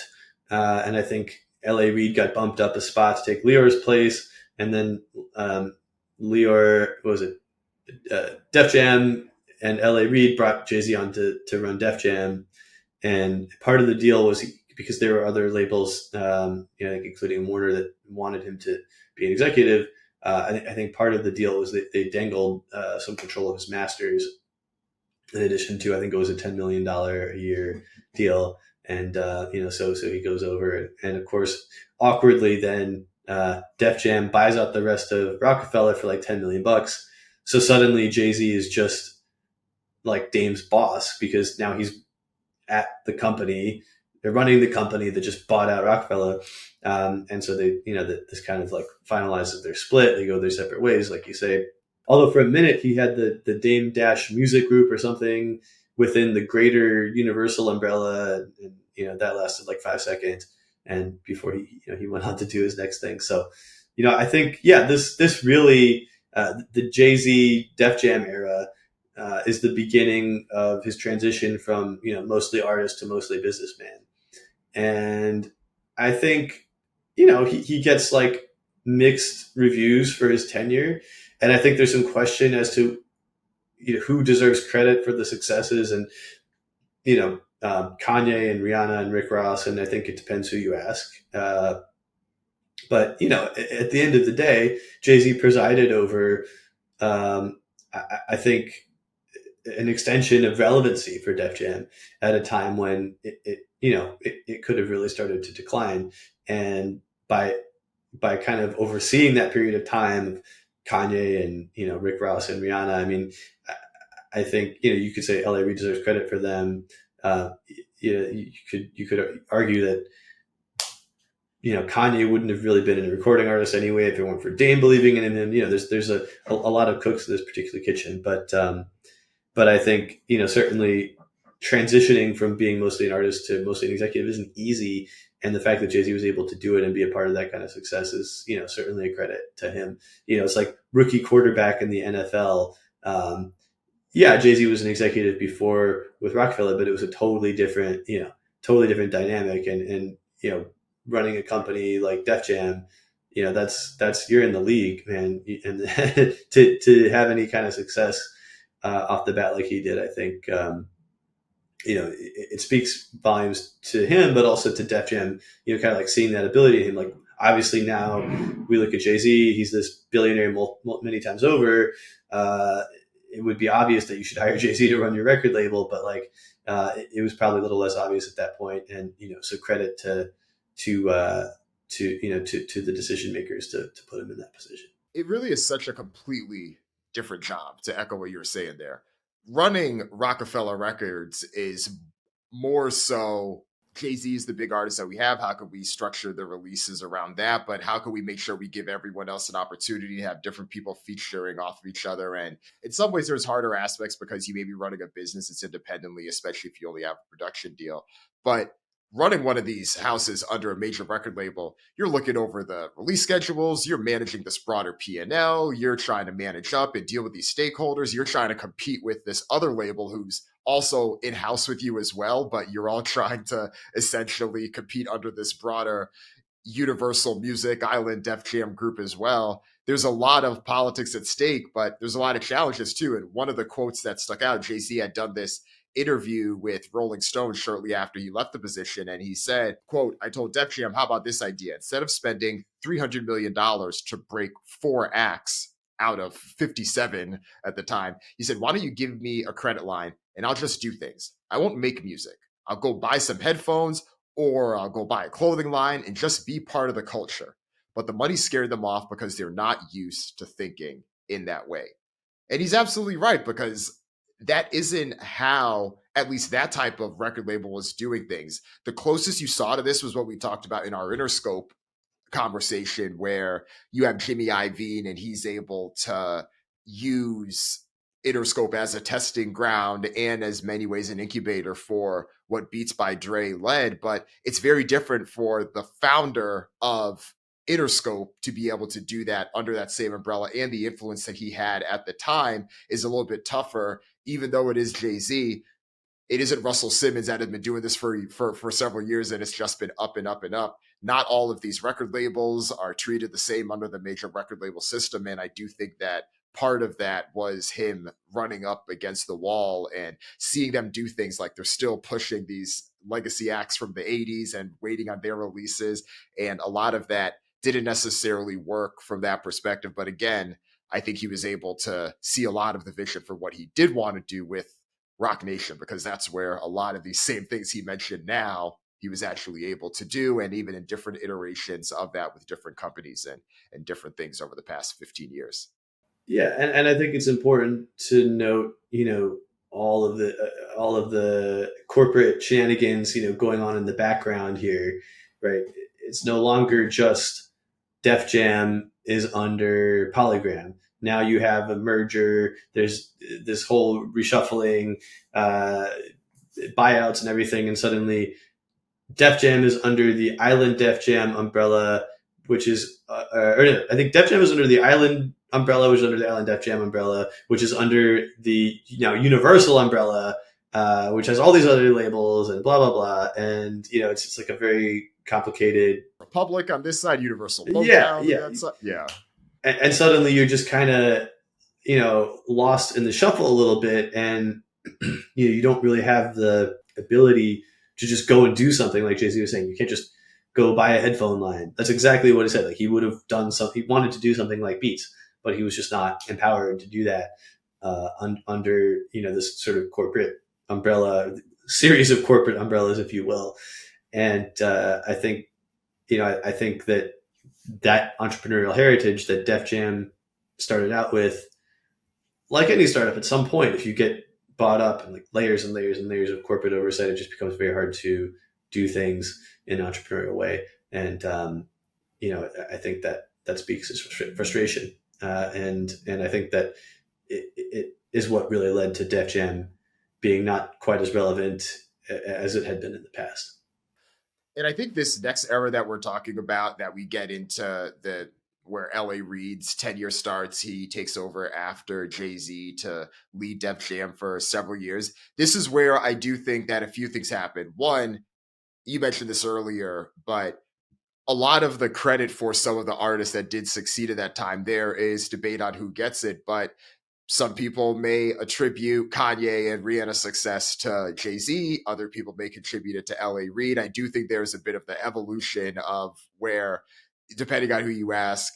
And I think L.A. Reid got bumped up a spot to take Lior's place. And then Def Jam and L.A. Reid brought Jay-Z on to run Def Jam. And part of the deal was because there were other labels, including Warner, that wanted him to be an executive. I think part of the deal was that they dangled some control of his masters, in addition to, I think it was a $10 million a year deal. And, so he goes over. And of course, awkwardly then, Def Jam buys out the rest of Rockefeller for like $10 million. So suddenly Jay-Z is just like Dame's boss, because now he's at the company. They're running the company that just bought out Rockefeller. And so they, this kind of like finalizes their split. They go their separate ways, like you say. Although for a minute he had the Dame Dash Music Group or something within the greater Universal umbrella, and that lasted like 5 seconds, and before he went on to do his next thing. So, I think this really the Jay-Z Def Jam era is the beginning of his transition from mostly artist to mostly businessman, and I think he gets like mixed reviews for his tenure. And I think there's some question as to who deserves credit for the successes, and Kanye and Rihanna and Rick Ross, and I think it depends who you ask. But at the end of the day, Jay-Z presided over, I think, an extension of relevancy for Def Jam at a time when it could have really started to decline. And by kind of overseeing that period of time of Kanye and, Rick Ross and Rihanna. I mean, I think, you could say LA Reid deserves credit for them. You could argue that, Kanye wouldn't have really been a recording artist anyway if it weren't for Dame believing in him. There's a lot of cooks in this particular kitchen, but I think, certainly transitioning from being mostly an artist to mostly an executive isn't easy. And the fact that Jay-Z was able to do it and be a part of that kind of success is, certainly a credit to him. It's like rookie quarterback in the NFL. Jay-Z was an executive before with Rockefeller, but it was a totally different dynamic. And running a company like Def Jam, that's you're in the league, man. And to have any kind of success off the bat like he did, I think, it speaks volumes to him, but also to Def Jam, kind of like seeing that ability in him. Like, obviously now we look at Jay-Z, he's this billionaire many times over. It would be obvious that you should hire Jay-Z to run your record label, but it was probably a little less obvious at that point. And, so credit to the decision makers to put him in that position. It really is such a completely different job, to echo what you were saying there. Running Rockefeller Records is more so Jay-Z is the big artist that we have. How could we structure the releases around that? But how can we make sure we give everyone else an opportunity to have different people featuring off of each other? And in some ways, there's harder aspects because you may be running a business that's independently, especially if you only have a production deal. But running one of these houses under a major record label, you're looking over the release schedules, you're managing this broader P&L, you're trying to manage up and deal with these stakeholders, you're trying to compete with this other label who's also in-house with you as well, but you're all trying to essentially compete under this broader Universal Music Island Def Jam group as well. There's a lot of politics at stake, but there's a lot of challenges too. And one of the quotes that stuck out, Jay-Z had done this interview with Rolling Stone shortly after he left the position, and he said, quote, "I told Def Jam, how about this idea? Instead of spending $300 million to break 4 acts out of 57 at the time, he said, why don't you give me a credit line and I'll just do things. I won't make music. I'll go buy some headphones or I'll go buy a clothing line and just be part of the culture." But the money scared them off because they're not used to thinking in that way. And he's absolutely right, because that isn't how, at least that type of record label was doing things. The closest you saw to this was what we talked about in our Interscope conversation, where you have Jimmy Iovine and he's able to use Interscope as a testing ground and as many ways an incubator for what Beats by Dre led. But it's very different for the founder of Interscope to be able to do that under that same umbrella, and the influence that he had at the time is a little bit tougher. Even though it is Jay-Z, it isn't Russell Simmons that had been doing this for several years, and it's just been up and up and up. Not all of these record labels are treated the same under the major record label system, and I do think that part of that was him running up against the wall and seeing them do things like they're still pushing these legacy acts from the 80s and waiting on their releases, and a lot of that didn't necessarily work from that perspective. But again, I think he was able to see a lot of the vision for what he did want to do with Roc Nation, because that's where a lot of these same things he mentioned now, he was actually able to do, and even in different iterations of that with different companies and different things over the past 15 years. Yeah, and I think it's important to note, all of the corporate shenanigans, going on in the background here, right? It's no longer just Def Jam is under Polygram. Now you have a merger. There's this whole reshuffling, buyouts and everything. And suddenly Def Jam is under the Island Def Jam umbrella, which is, I think Def Jam is under the Island umbrella, which is under the Island Def Jam umbrella, which is under the Universal umbrella, which has all these other labels and blah, blah, blah. And, it's like a very complicated Republic on this side, Universal. Yeah. And suddenly you're just kind of, lost in the shuffle a little bit, and you don't really have the ability to just go and do something like Jay-Z was saying. You can't just go buy a headphone line. That's exactly what he said. Like, he would have done something. He wanted to do something like Beats, but he was just not empowered to do that under this sort of corporate umbrella, series of corporate umbrellas, if you will. And I think I think that entrepreneurial heritage that Def Jam started out with, like any startup, at some point, if you get bought up in like layers and layers and layers of corporate oversight, it just becomes very hard to do things in an entrepreneurial way. And I think that speaks to frustration, and I think that it is what really led to Def Jam being not quite as relevant as it had been in the past. And I think this next era that we're talking about, that we get into where L.A. Reid's tenure starts, he takes over after Jay-Z to lead Def Jam for several years. This is where I do think that a few things happen. One, you mentioned this earlier, but a lot of the credit for some of the artists that did succeed at that time, there is debate on who gets it, but some people may attribute Kanye and Rihanna's success to Jay-Z. Other people may contribute it to L.A. Reid. I do think there's a bit of the evolution of where, depending on who you ask,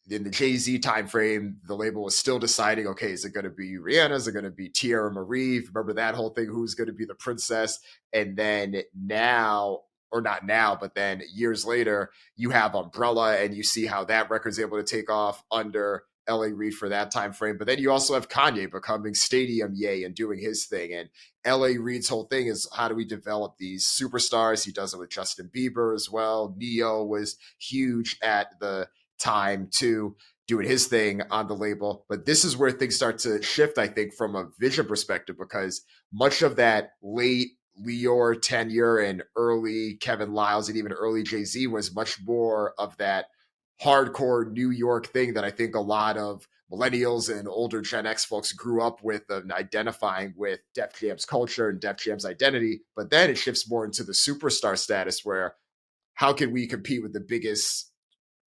in the Jay-Z timeframe, the label was still deciding, okay, is it going to be Rihanna? Is it going to be Tierra Marie? Remember that whole thing? Who's going to be the princess? And then now, or not now, but then years later, you have Umbrella, and you see how that record's able to take off under L.A. Reid for that time frame. But then you also have Kanye becoming Stadium Ye and doing his thing. And L.A. Reid's whole thing is, how do we develop these superstars? He does it with Justin Bieber as well. Neo was huge at the time too, doing his thing on the label. But this is where things start to shift, I think, from a vision perspective, because much of that late Lyor tenure and early Kevin Liles and even early Jay-Z was much more of that hardcore New York thing that I think a lot of millennials and older Gen X folks grew up with, and identifying with Def Jam's culture and Def Jam's identity. But then it shifts more into the superstar status, where how can we compete with the biggest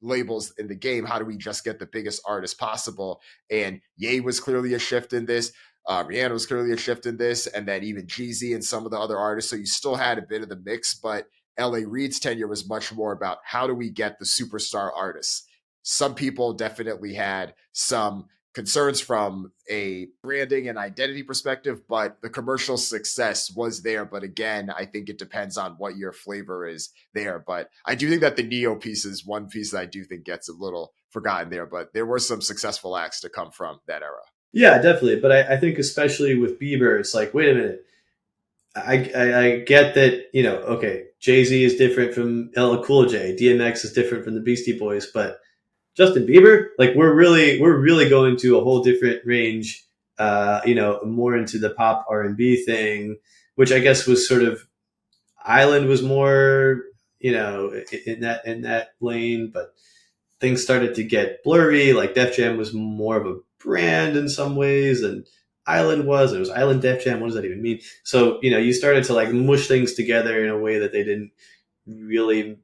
labels in the game? How do we just get the biggest artists possible? And Ye was clearly a shift in this. Rihanna was clearly a shift in this, and then even Jeezy and some of the other artists. So you still had a bit of the mix, but L.A. Reid's tenure was much more about, how do we get the superstar artists? Some people definitely had some concerns from a branding and identity perspective, but the commercial success was there. But again, I think it depends on what your flavor is there. But I do think that the Neo piece is one piece that I do think gets a little forgotten there, but there were some successful acts to come from that era. Yeah, definitely. But I think especially with Bieber, it's like, wait a minute. I get that, okay, Jay-Z is different from LL Cool J, DMX is different from the Beastie Boys, but Justin Bieber, like we're really going to a whole different range, more into the pop R&B thing, which I guess was sort of, Island was more, in that lane, but things started to get blurry. Like Def Jam was more of a brand in some ways, and Island was. It was Island Def Jam. What does that even mean? So, you started to like mush things together in a way that they didn't really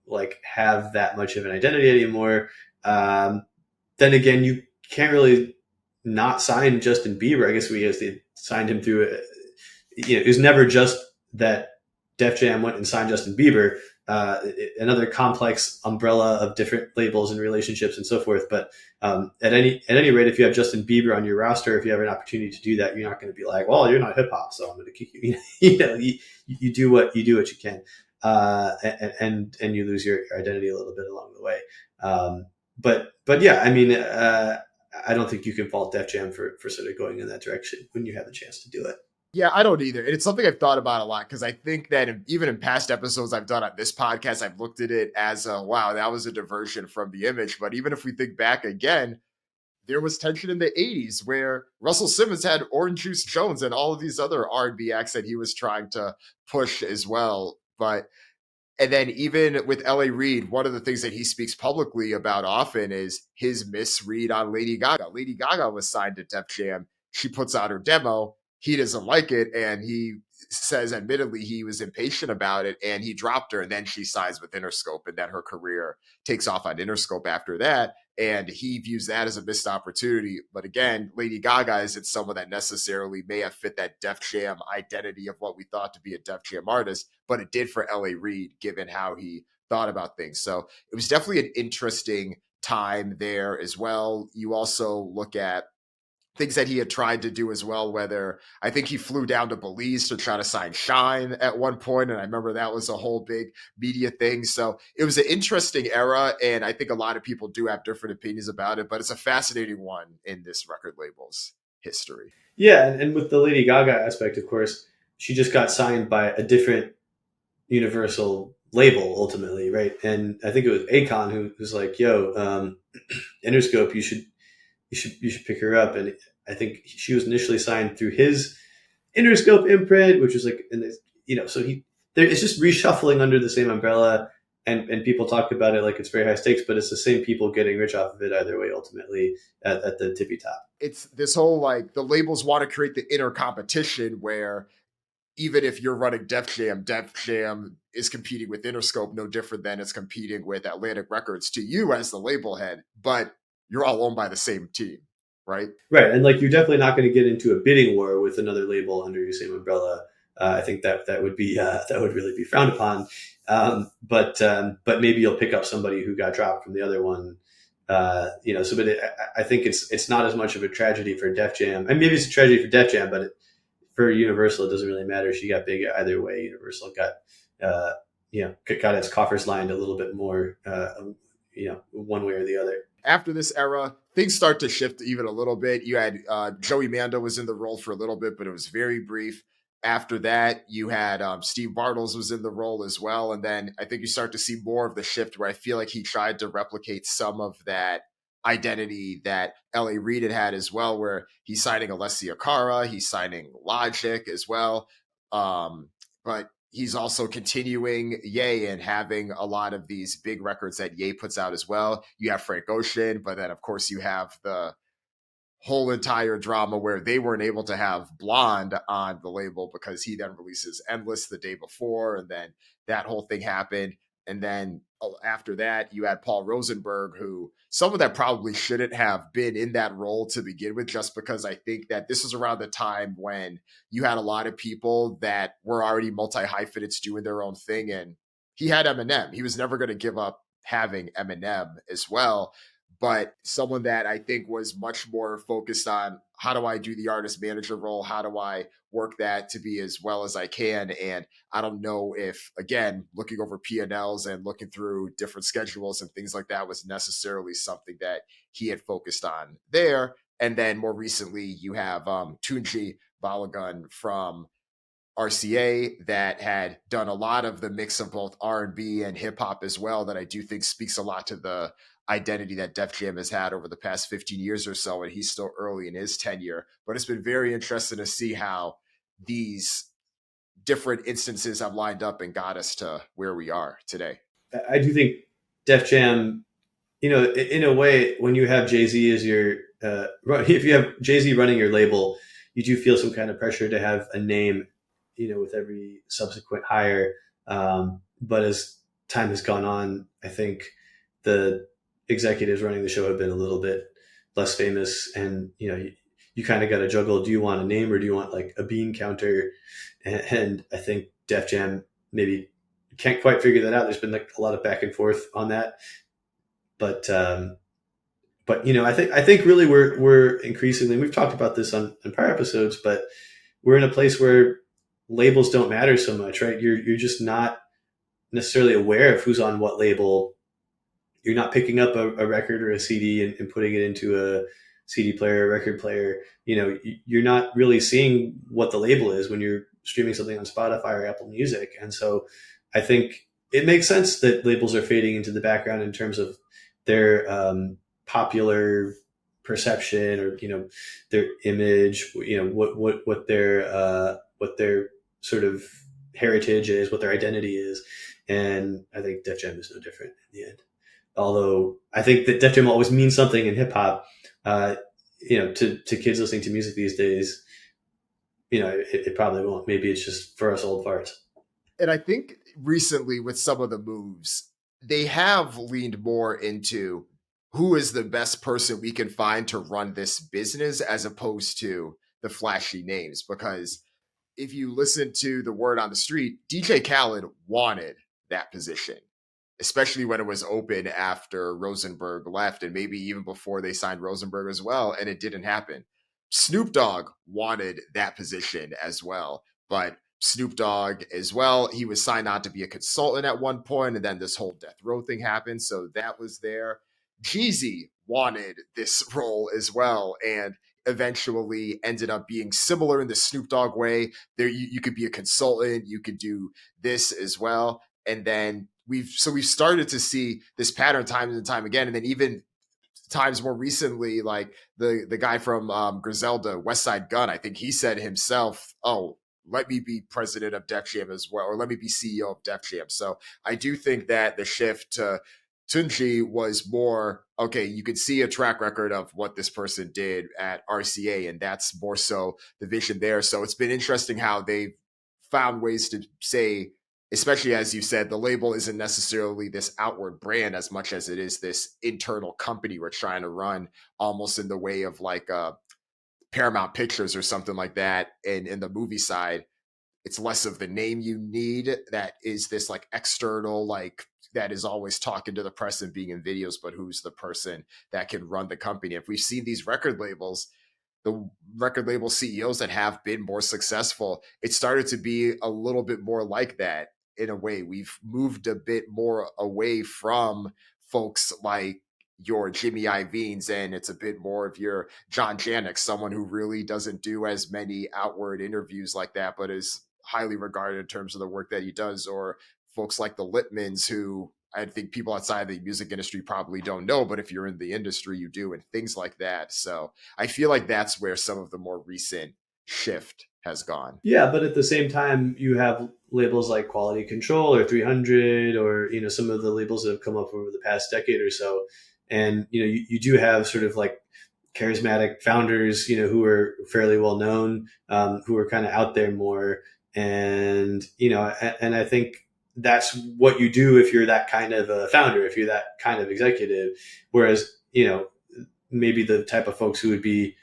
like have that much of an identity anymore. Then again, you can't really not sign Justin Bieber. I guess they signed him through, it was never just that Def Jam went and signed Justin Bieber. Another complex umbrella of different labels and relationships and so forth. But at any rate, if you have Justin Bieber on your roster, if you have an opportunity to do that, you're not going to be like, well, you're not hip hop, so I'm going to kick you. You do what you can, and you lose your identity a little bit along the way. But yeah, I mean, I don't think you can fault Def Jam for sort of going in that direction when you have the chance to do it. Yeah, I don't either. And it's something I've thought about a lot, because I think that even in past episodes I've done on this podcast, I've looked at it as wow, that was a diversion from the image. But even if we think back again, there was tension in the 80s where Russell Simmons had Orange Juice Jones and all of these other R&B acts that he was trying to push as well. And then even with L.A. Reid, one of the things that he speaks publicly about often is his misread on Lady Gaga. Lady Gaga was signed to Def Jam. She puts out her demo. He doesn't like it, and he says, admittedly, he was impatient about it, and he dropped her, and then she signs with Interscope, and then her career takes off on Interscope after that, and he views that as a missed opportunity. But again, Lady Gaga isn't someone that necessarily may have fit that Def Jam identity of what we thought to be a Def Jam artist, but it did for L.A. Reid, given how he thought about things. So it was definitely an interesting time there as well. You also look at things that he had tried to do as well, whether I think he flew down to Belize to try to sign Shine at one point, and I remember that was a whole big media thing. So it was an interesting era, and I think a lot of people do have different opinions about it, but it's a fascinating one in this record label's history. Yeah, and with the Lady Gaga aspect, of course, she just got signed by a different Universal label ultimately, right? And I think it was Akon who's like, "Yo, Interscope, you should pick her up." And I think she was initially signed through his Interscope imprint, which was like, and so it's just reshuffling under the same umbrella, and people talk about it like it's very high stakes, but it's the same people getting rich off of it either way, ultimately at the tippy top. It's this whole, like, the labels want to create the inner competition where even if you're running Def Jam is competing with Interscope no different than it's competing with Atlantic Records to you as the label head, but you're all owned by the same team, right? Right, and like you're definitely not going to get into a bidding war with another label under your same umbrella. I think that would be that would really be frowned upon. But maybe you'll pick up somebody who got dropped from the other one. I think it's not as much of a tragedy for Def Jam, and maybe it's a tragedy for Def Jam, but for Universal, it doesn't really matter. She got big either way. Universal got its coffers lined a little bit more, one way or the other. After this era, things start to shift even a little bit. You had Joey Mando was in the role for a little bit, but it was very brief. After that, you had Steve Bartles was in the role as well. And then I think you start to see more of the shift where I feel like he tried to replicate some of that identity that L.A. Reid had as well, where he's signing Alessia Cara, he's signing Logic as well. But he's also continuing Ye and having a lot of these big records that Ye puts out as well. You have Frank Ocean, but then of course you have the whole entire drama where they weren't able to have Blonde on the label because he then releases Endless the day before, and then that whole thing happened. And then after that, you had Paul Rosenberg, who some of that probably shouldn't have been in that role to begin with, just because I think that this was around the time when you had a lot of people that were already multi-hyphenates doing their own thing. And he had Eminem. He was never going to give up having Eminem as well. But someone that I think was much more focused on how do I do the artist manager role? How do I work that to be as well as I can? And I don't know if, again, looking over P&Ls and looking through different schedules and things like that was necessarily something that he had focused on there. And then more recently, you have Tunji Balagun from RCA that had done a lot of the mix of both R&B and hip hop as well, that I do think speaks a lot to the identity that Def Jam has had over the past 15 years or so. And he's still early in his tenure, but it's been very interesting to see how these different instances have lined up and got us to where we are today. I do think Def Jam, in a way, when you have Jay-Z as your, if you have Jay-Z running your label, you do feel some kind of pressure to have a name, with every subsequent hire. But as time has gone on, I think the executives running the show have been a little bit less famous, and you kind of got to juggle. Do you want a name or do you want like a bean counter? And I think Def Jam maybe can't quite figure that out. There's been like a lot of back and forth on that, but I think really we're increasingly, we've talked about this on prior episodes, but we're in a place where labels don't matter so much, right? You're just not necessarily aware of who's on what label. You're not picking up a record or a CD and putting it into a CD player, record player. You're not really seeing what the label is when you're streaming something on Spotify or Apple Music. And so I think it makes sense that labels are fading into the background in terms of their popular perception or, their image, what their sort of heritage is, what their identity is. And I think Def Jam is no different in the end. Although I think that Def Jam always means something in hip hop, to kids listening to music these days, it probably won't. Maybe it's just for us old farts. And I think recently with some of the moves, they have leaned more into who is the best person we can find to run this business as opposed to the flashy names. Because if you listen to the word on the street, DJ Khaled wanted that position, especially when it was open after Rosenberg left and maybe even before they signed Rosenberg as well. And it didn't happen. Snoop Dogg wanted that position as well, but Snoop Dogg as well, he was signed on to be a consultant at one point, and then this whole death row thing happened, so that was there. Jeezy wanted this role as well, and eventually ended up being similar in the Snoop Dogg way. There, you could be a consultant, you could do this as well, and then we've started to see this pattern time and time again, and then even times more recently, like the guy from Griselda, West Side Gun, I think he said himself, "Oh, let me be president of Def Jam as well, or let me be CEO of Def Jam." So I do think that the shift to Tunji was more, okay, you could see a track record of what this person did at RCA, and that's more so the vision there. So it's been interesting how they've found ways to say, especially as you said, the label isn't necessarily this outward brand as much as it is this internal company we're trying to run, almost in the way of like Paramount Pictures or something like that. And in the movie side, it's less of the name you need that is this like external, like that is always talking to the press and being in videos, but who's the person that can run the company. If we've seen these record labels, the record label CEOs that have been more successful, it started to be a little bit more like that in a way. We've moved a bit more away from folks like your Jimmy Iovine's, and it's a bit more of your John Janik, someone who really doesn't do as many outward interviews like that, but is highly regarded in terms of the work that he does, or folks like the Littmans, who I think people outside the music industry probably don't know, but if you're in the industry, you do, and things like that. So I feel like that's where some of the more recent shift has gone. Yeah, but at the same time, you have labels like Quality Control or 300, or some of the labels that have come up over the past decade or so, and you do have sort of like charismatic founders, who are fairly well known, who are kind of out there more, and and I think that's what you do if you're that kind of a founder, if you're that kind of executive. Whereas maybe the type of folks who would be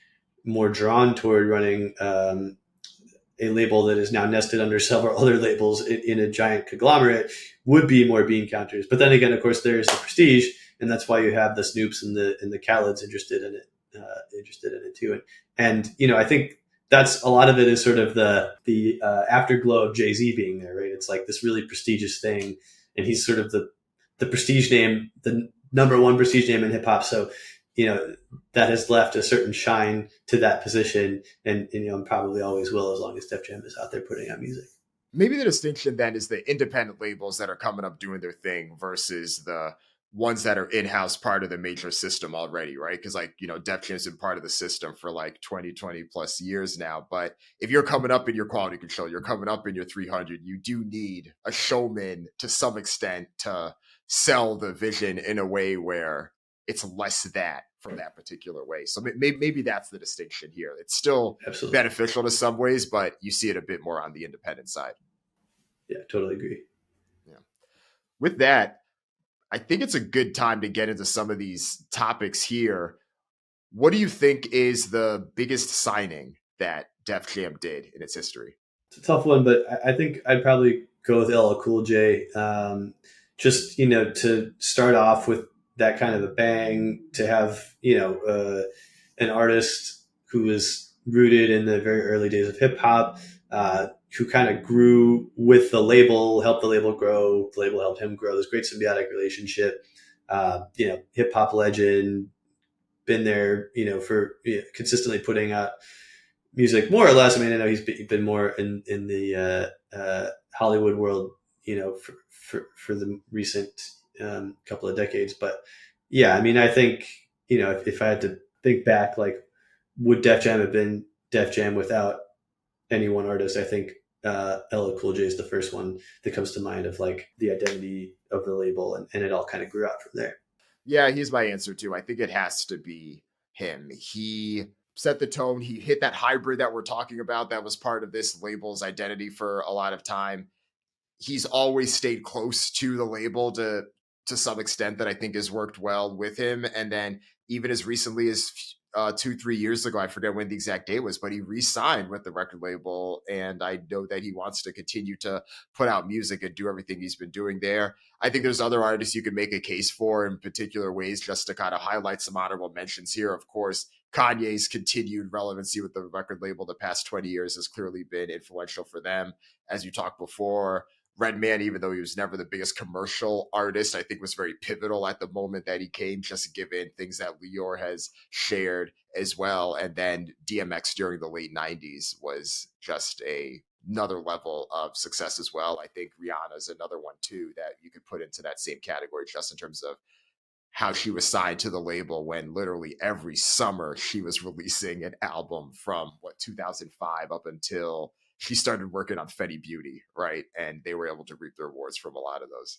more drawn toward running a label that is now nested under several other labels in a giant conglomerate would be more bean counters. But then again, of course, there's the prestige, and that's why you have the Snoops and the Khaled's interested in it too. And I think that's a lot of it is sort of the afterglow of Jay-Z being there, right? It's like this really prestigious thing, and he's sort of the prestige name, the number one prestige name in hip hop. So that has left a certain shine to that position, and probably always will, as long as Def Jam is out there putting out music. Maybe the distinction then is the independent labels that are coming up doing their thing versus the ones that are in-house part of the major system already, right? Because like, Def Jam's been part of the system for like 20 plus years now. But if you're coming up in your Quality Control, you're coming up in your 300, you do need a showman to some extent to sell the vision in a way where it's less that from that particular way. So maybe that's the distinction here. It's still Absolutely beneficial to some ways, but you see it a bit more on the independent side. Yeah, totally agree. Yeah. With that, I think it's a good time to get into some of these topics here. What do you think is the biggest signing that Def Jam did in its history? It's a tough one, but I think I'd probably go with LL Cool J. Just, to start off with that kind of a bang, to have, an artist who was rooted in the very early days of hip hop, who kind of grew with the label, helped the label grow, the label helped him grow. This great symbiotic relationship. Hip hop legend, been there, for consistently putting out music, more or less. I mean, I know he's been more in the Hollywood world, for the recent couple of decades. But yeah, I mean, I think, if I had to think back, like, would Def Jam have been Def Jam without any one artist? I think LL Cool J is the first one that comes to mind of like the identity of the label, and it all kind of grew out from there. Yeah, he's my answer too. I think it has to be him. He set the tone. He hit that hybrid that we're talking about that was part of this label's identity for a lot of time. He's always stayed close to the label to some extent that I think has worked well with him. And then even as recently as 2-3 years ago. I forget when the exact date was, but he re-signed with the record label, and I know that he wants to continue to put out music and do everything he's been doing there. I think there's other artists you could make a case for in particular ways, just to kind of highlight some honorable mentions here. Of course, Kanye's continued relevancy with the record label the past 20 years has clearly been influential for them. As you talked before, Redman, even though he was never the biggest commercial artist, I think was very pivotal at the moment that he came, just given things that Lyor has shared as well. And then DMX during the late 90s was just another level of success as well. I think Rihanna's another one too that you could put into that same category, just in terms of how she was signed to the label when literally every summer she was releasing an album from 2005 up until she started working on Fenty Beauty, right? And they were able to reap the rewards from a lot of those.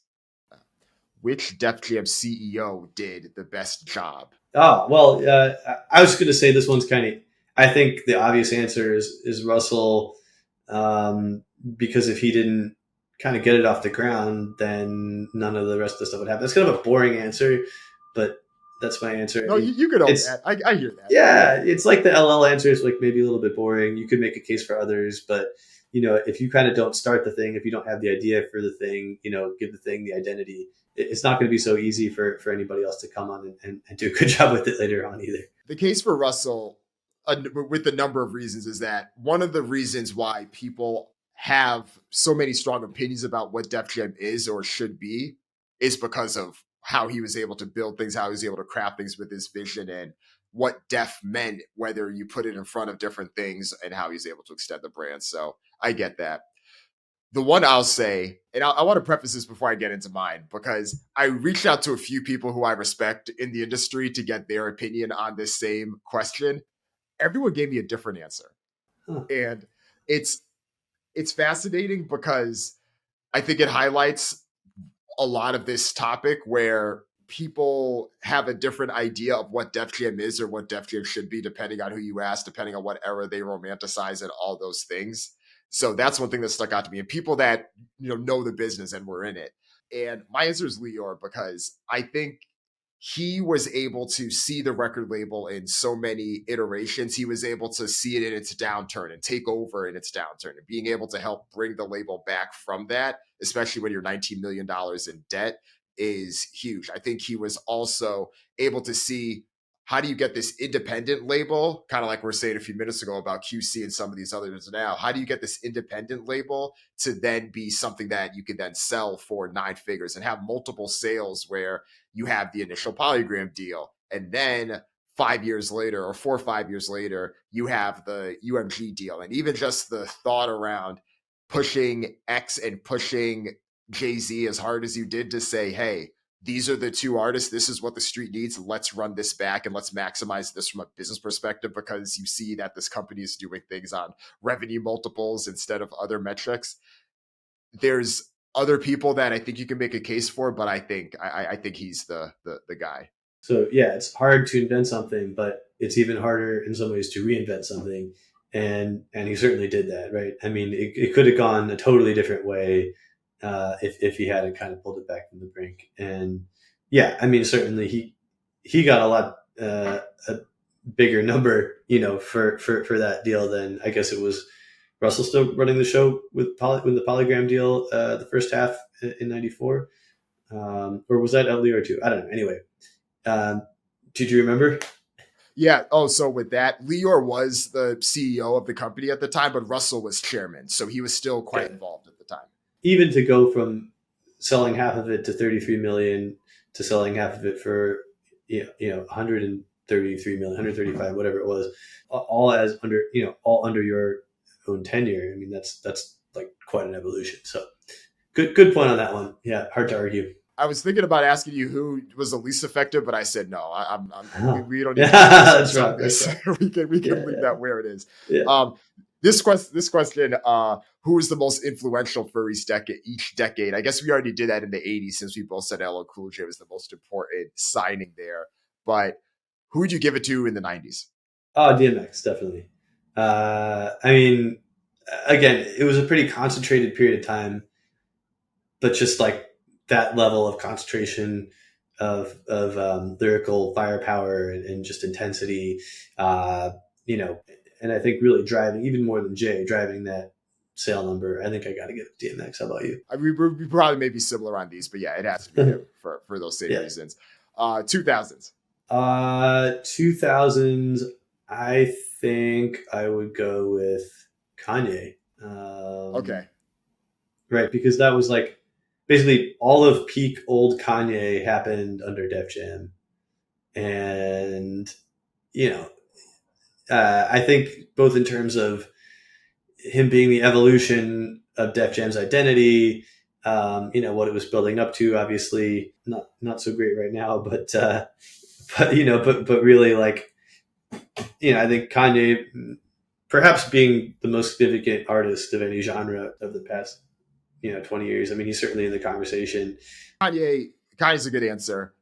Which Def Jam CEO did the best job? Oh, well, I was going to say this one's kind of, I think the obvious answer is Russell, because if he didn't kind of get it off the ground, then none of the rest of the stuff would happen. That's kind of a boring answer, but that's my answer. No, you could own that. I hear that. Yeah, it's like the LL answer is like maybe a little bit boring. You could make a case for others, but if you kind of don't start the thing, if you don't have the idea for the thing, give the thing the identity, it's not going to be so easy for anybody else to come on and do a good job with it later on either. The case for Russell, with the number of reasons, is that one of the reasons why people have so many strong opinions about what Def Jam is or should be is because of how he was able to build things, how he was able to craft things with his vision, and what Def meant, whether you put it in front of different things, and how he's able to extend the brand. So I get that. The one I'll say, and I want to preface this before I get into mine, because I reached out to a few people who I respect in the industry to get their opinion on this same question. Everyone gave me a different answer. And it's fascinating because I think it highlights a lot of this topic where people have a different idea of what Def Jam is or what Def Jam should be, depending on who you ask, depending on what era they romanticize and all those things. So that's one thing that stuck out to me, and people that know the business and were in it. And my answer is Lyor, because I think he was able to see the record label in so many iterations. He was able to see it in its downturn and take over in its downturn, and being able to help bring the label back from that, especially when you're $19 million in debt, is huge. I think he was also able to see, how do you get this independent label, kind of like we were saying a few minutes ago about QC and some of these others now, how do you get this independent label to then be something that you can then sell for 9 figures and have multiple sales, where you have the initial Polygram deal, and then 5 years later or 4 or 5 years later, you have the UMG deal. And even just the thought around pushing X and pushing Jay-Z as hard as you did to say, hey, these are the two artists. This is what the street needs. Let's run this back and let's maximize this from a business perspective, because you see that this company is doing things on revenue multiples instead of other metrics. There's other people that I think you can make a case for, but I think he's the guy. So yeah, it's hard to invent something, but it's even harder in some ways to reinvent something. And he certainly did that, right? I mean, it could have gone a totally different way if he hadn't kind of pulled it back from the brink. And yeah, I mean, certainly he got a lot a bigger number, for that deal than, I guess it was Russell still running the show with the Polygram deal the first half in '94, or was that Lyor too? I don't know. Anyway, did you remember? Yeah. Oh, so with that, Lyor was the CEO of the company at the time, but Russell was chairman, so he was still quite involved at the time. Even to go from selling half of it to 33 million to selling half of it for 133 million, 135, whatever it was, all under your own tenure. I mean, that's like quite an evolution. So good point on that one. Yeah, hard to argue. I was thinking about asking you who was the least effective, but I said no. We don't need to that's right. this. We can leave that where it is. Yeah. This question, who was the most influential for each decade? I guess we already did that in the 80s, since we both said LL Cool J was the most important signing there. But who would you give it to in the 90s? Oh, DMX, definitely. I mean, again, it was a pretty concentrated period of time, but just like that level of concentration lyrical firepower and just intensity, and I think really driving even more than Jay, driving that sale number. I think I got to give it to DMX. How about you? I mean, we probably may be similar on these, but yeah, it has to be him for those same reasons. 2000s. 2000s. I think I would go with Kanye. Okay. Right, because that was like basically all of peak old Kanye happened under Def Jam. And, I think both in terms of him being the evolution of Def Jam's identity, what it was building up to, obviously not so great right now, but really like, I think Kanye perhaps being the most significant artist of any genre of the past, 20 years. I mean, he's certainly in the conversation. Kanye's a good answer.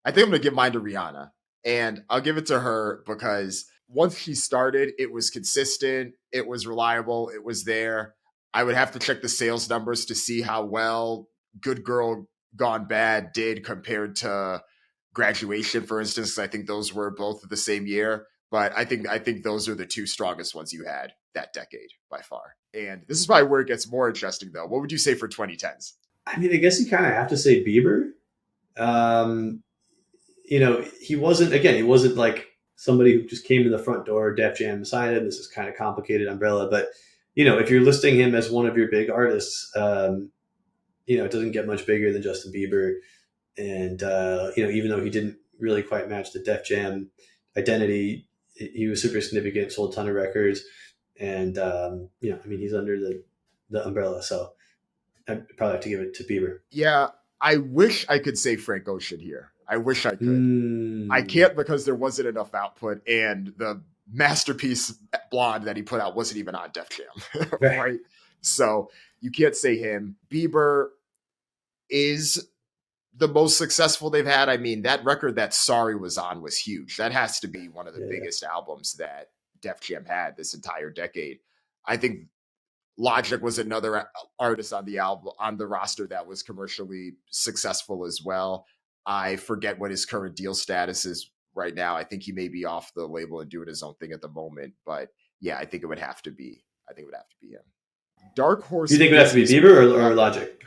I think I'm going to give mine to Rihanna, and I'll give it to her because once she started, it was consistent, it was reliable, it was there. I would have to check the sales numbers to see how well Good Girl Gone Bad did compared to Graduation, for instance, because I think those were both the same year. But I think those are the two strongest ones you had that decade by far. And this is probably where it gets more interesting, though. What would you say for 2010s? I mean, I guess you kind of have to say Bieber. He wasn't like somebody who just came to the front door, Def Jam signed him. This is kind of complicated umbrella. But, if you're listing him as one of your big artists, it doesn't get much bigger than Justin Bieber. And, even though he didn't really quite match the Def Jam identity, he was super significant, sold a ton of records. And, he's under the umbrella. So I'd probably have to give it to Bieber. Yeah, I wish I could say Frank Ocean here. I wish I could. I can't because there wasn't enough output, and the masterpiece Blonde that he put out wasn't even on Def Jam, right? So you can't say him. Bieber is the most successful they've had. I mean, that record that Sorry was on was huge. That has to be one of the biggest albums that Def Jam had this entire decade. I think Logic was another artist on the album, on the roster, that was commercially successful as well. I forget what his current deal status is right now. I think he may be off the label and doing his own thing at the moment. But yeah, I think it would have to be him. Dark Horse. Do you think it would have to be Bieber or Logic?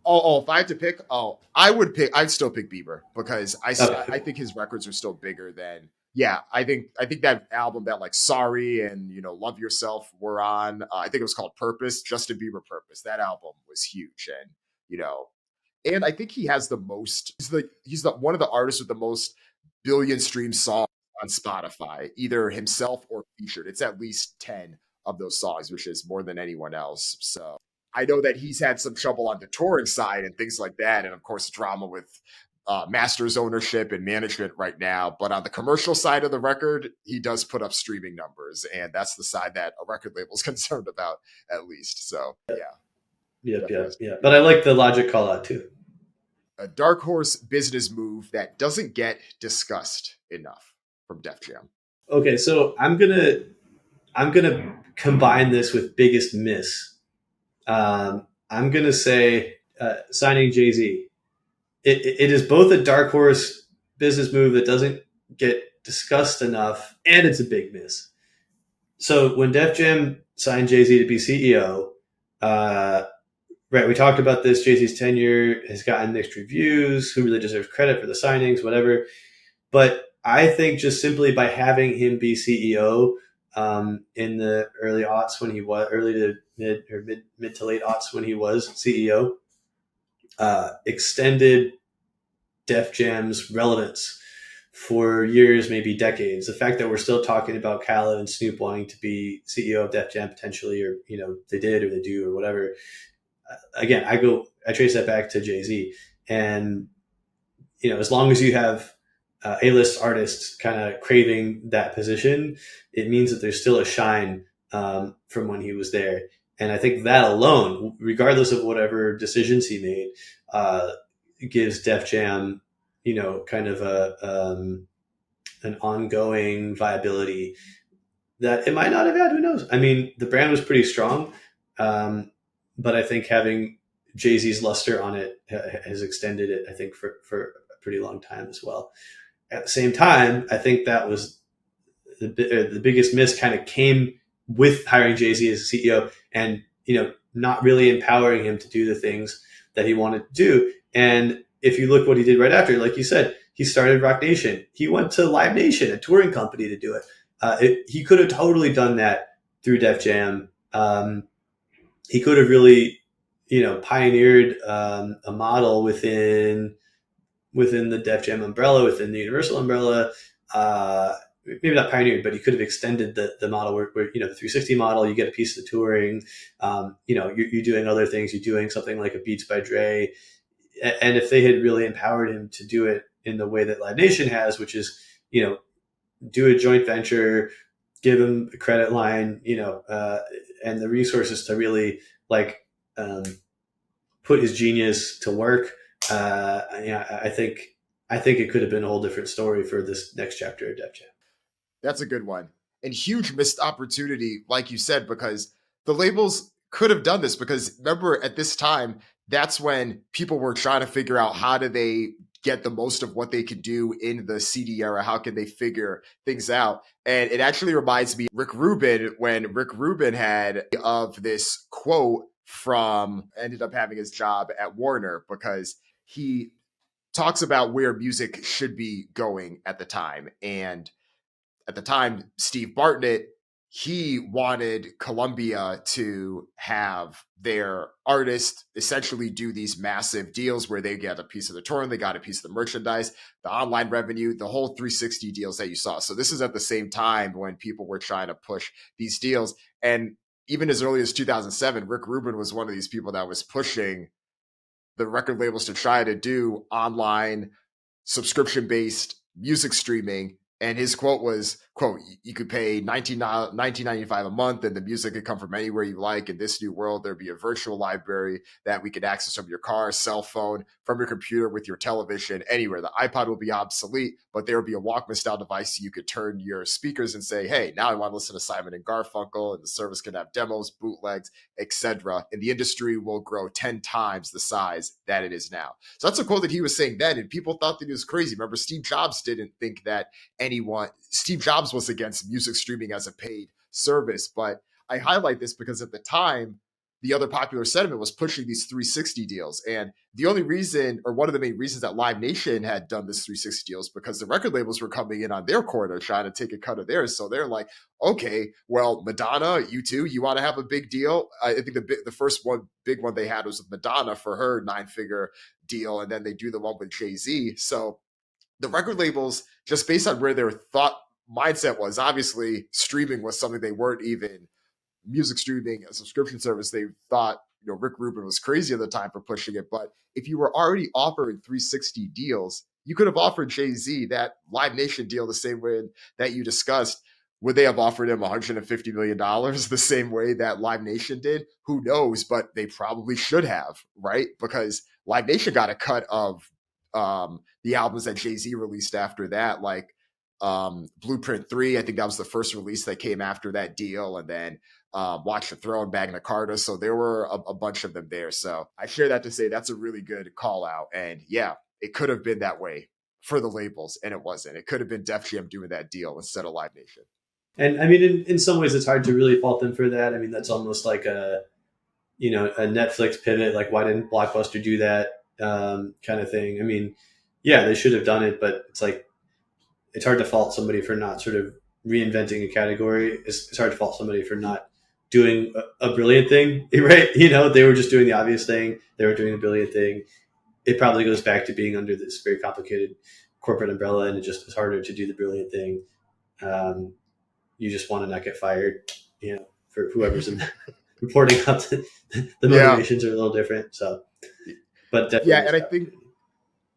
Oh, if I had to pick, I'd still pick Bieber because I think his records are still bigger than. Yeah, I think that album that like Sorry and Love Yourself were on. I think it was called Purpose, Justin Bieber Purpose. That album was huge, and I think he has the most. He's one of the artists with the most billion stream songs on Spotify, either himself or featured. It's at least 10 of those songs, which is more than anyone else. So I know that he's had some trouble on the touring side and things like that, and of course drama with Masters ownership and management right now. But on the commercial side of the record, he does put up streaming numbers, and that's the side that a record label is concerned about, at least. So yeah. But I like the Logic call out too. A dark horse business move that doesn't get discussed enough from Def Jam. Okay, so I'm gonna combine this with biggest miss. I'm gonna say signing Jay-Z. It is both a dark horse business move that doesn't get discussed enough, and it's a big miss. So when Def Jam signed Jay-Z to be CEO, right, we talked about this. Jay-Z's tenure has gotten mixed reviews. Who really deserves credit for the signings, whatever. But I think just simply by having him be CEO in the early aughts when he was mid to late aughts when he was CEO, extended Def Jam's relevance for years, maybe decades. The fact that we're still talking about Khaled and Snoop wanting to be CEO of Def Jam potentially, or they did or they do or whatever. Again, I trace that back to Jay-Z, and as long as you have A-list artists kind of craving that position, it means that there's still a shine from when he was there. And I think that alone, regardless of whatever decisions he made, gives Def Jam, kind of an ongoing viability that it might not have had. Who knows? I mean, the brand was pretty strong, but I think having Jay-Z's luster on it has extended it, I think, for pretty long time as well. At the same time, I think that was the biggest miss kind of came with hiring Jay-Z as a CEO and, not really empowering him to do the things that he wanted to do. And if you look what he did right after, like you said, he started Roc Nation. He went to Live Nation, a touring company, to do it. He could have totally done that through Def Jam. He could have really, pioneered a model within the Def Jam umbrella, within the Universal umbrella. Maybe not pioneered, but he could have extended the model where the 360 model, you get a piece of the touring. You're doing other things. You're doing something like a Beats by Dre. And if they had really empowered him to do it in the way that Live Nation has, which is, do a joint venture, give him a credit line, and the resources to really put his genius to work. I think it could have been a whole different story for this next chapter of Def Jam. That's a good one. And huge missed opportunity, like you said, because the labels could have done this. Because remember, at this time, that's when people were trying to figure out how do they get the most of what they could do in the CD era? How can they figure things out? And it actually reminds me of Rick Rubin, when Rick Rubin had of this quote from, ended up having his job at Warner, because he talks about where music should be going at the time. And at the time, Steve Bartlett, he wanted Columbia to have their artists essentially do these massive deals where they get a piece of the touring, they got a piece of the merchandise, the online revenue, the whole 360 deals that you saw. So this is at the same time when people were trying to push these deals. And even as early as 2007, Rick Rubin was one of these people that was pushing the record labels to try to do online subscription-based music streaming. And his quote was, quote, you could pay $19.95 a month and the music could come from anywhere you like. In this new world, there'd be a virtual library that we could access from your car, cell phone, from your computer, with your television, anywhere. The iPod will be obsolete, but there would be a Walkman style device you could turn your speakers and say, hey, now I want to listen to Simon and Garfunkel, and the service can have demos, bootlegs, etc. And the industry will grow 10 times the size that it is now. So that's a quote that he was saying then, and people thought that he was crazy. Remember, Steve Jobs didn't think that Steve Jobs was against music streaming as a paid service. But I highlight this because at the time, the other popular sentiment was pushing these 360 deals. And the only reason, or one of the main reasons that Live Nation had done this 360 deals, because the record labels were coming in on their corner trying to take a cut of theirs. So they're like, okay, well, Madonna, you too, you want to have a big deal? I think the first big one they had was with Madonna for her 9-figure deal. And then they do the one with Jay-Z. So the record labels, just based on where their thought mindset was, obviously streaming was something they weren't even, music streaming, a subscription service, they thought, Rick Rubin was crazy at the time for pushing it. But if you were already offering 360 deals, you could have offered Jay-Z that Live Nation deal the same way that you discussed. Would they have offered him $150 million the same way that Live Nation did? Who knows? But they probably should have, right? Because Live Nation got a cut of the albums that Jay-Z released after that, like Blueprint 3. I think that was the first release that came after that deal. And then Watch the Throne, Magna Carta. So there were a bunch of them there. So I share that to say that's a really good call out. And yeah, it could have been that way for the labels, and it wasn't. It could have been Def Jam doing that deal instead of Live Nation. And I mean, in some ways, it's hard to really fault them for that. I mean, that's almost like a Netflix pivot. Like, why didn't Blockbuster do that kind of thing? I mean, yeah, they should have done it, but it's like, it's hard to fault somebody for not sort of reinventing a category. It's hard to fault somebody for not doing a brilliant thing, right? They were just doing the obvious thing. They were doing the brilliant thing. It probably goes back to being under this very complicated corporate umbrella, and it just is harder to do the brilliant thing. You just want to not get fired, for whoever's reporting up. The motivations are a little different. So, but definitely, yeah,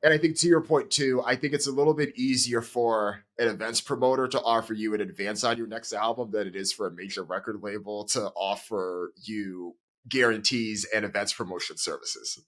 and I think to your point too, I think it's a little bit easier for an events promoter to offer you an advance on your next album than it is for a major record label to offer you guarantees and events promotion services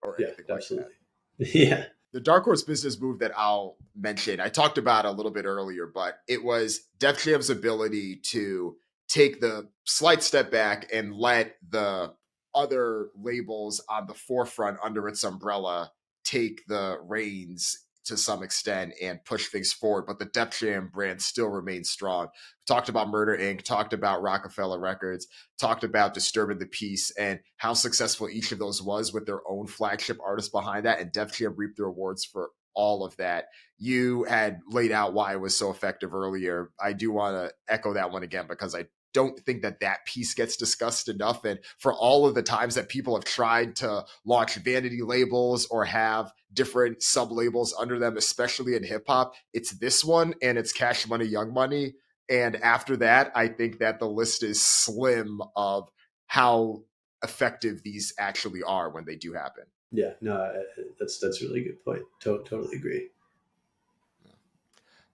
or anything absolutely. Like that. Yeah. The Dark Horse business move that I'll mention, I talked about a little bit earlier, but it was Def Jam's ability to take the slight step back and let the other labels on the forefront under its umbrella take the reins to some extent and push things forward, but the Def Jam brand still remains strong. We talked about Murder Inc., talked about Rockefeller Records, talked about Disturbing the Peace, and how successful each of those was with their own flagship artists behind that, and Def Jam reaped the rewards for all of that. You had laid out why it was so effective earlier. I do want to echo that one again because I don't think that piece gets discussed enough. And for all of the times that people have tried to launch vanity labels or have different sub labels under them, especially in hip hop, it's this one and it's Cash Money, Young Money. And after that, I think that the list is slim of how effective these actually are when they do happen. Yeah, no, that's a really good point. Totally agree.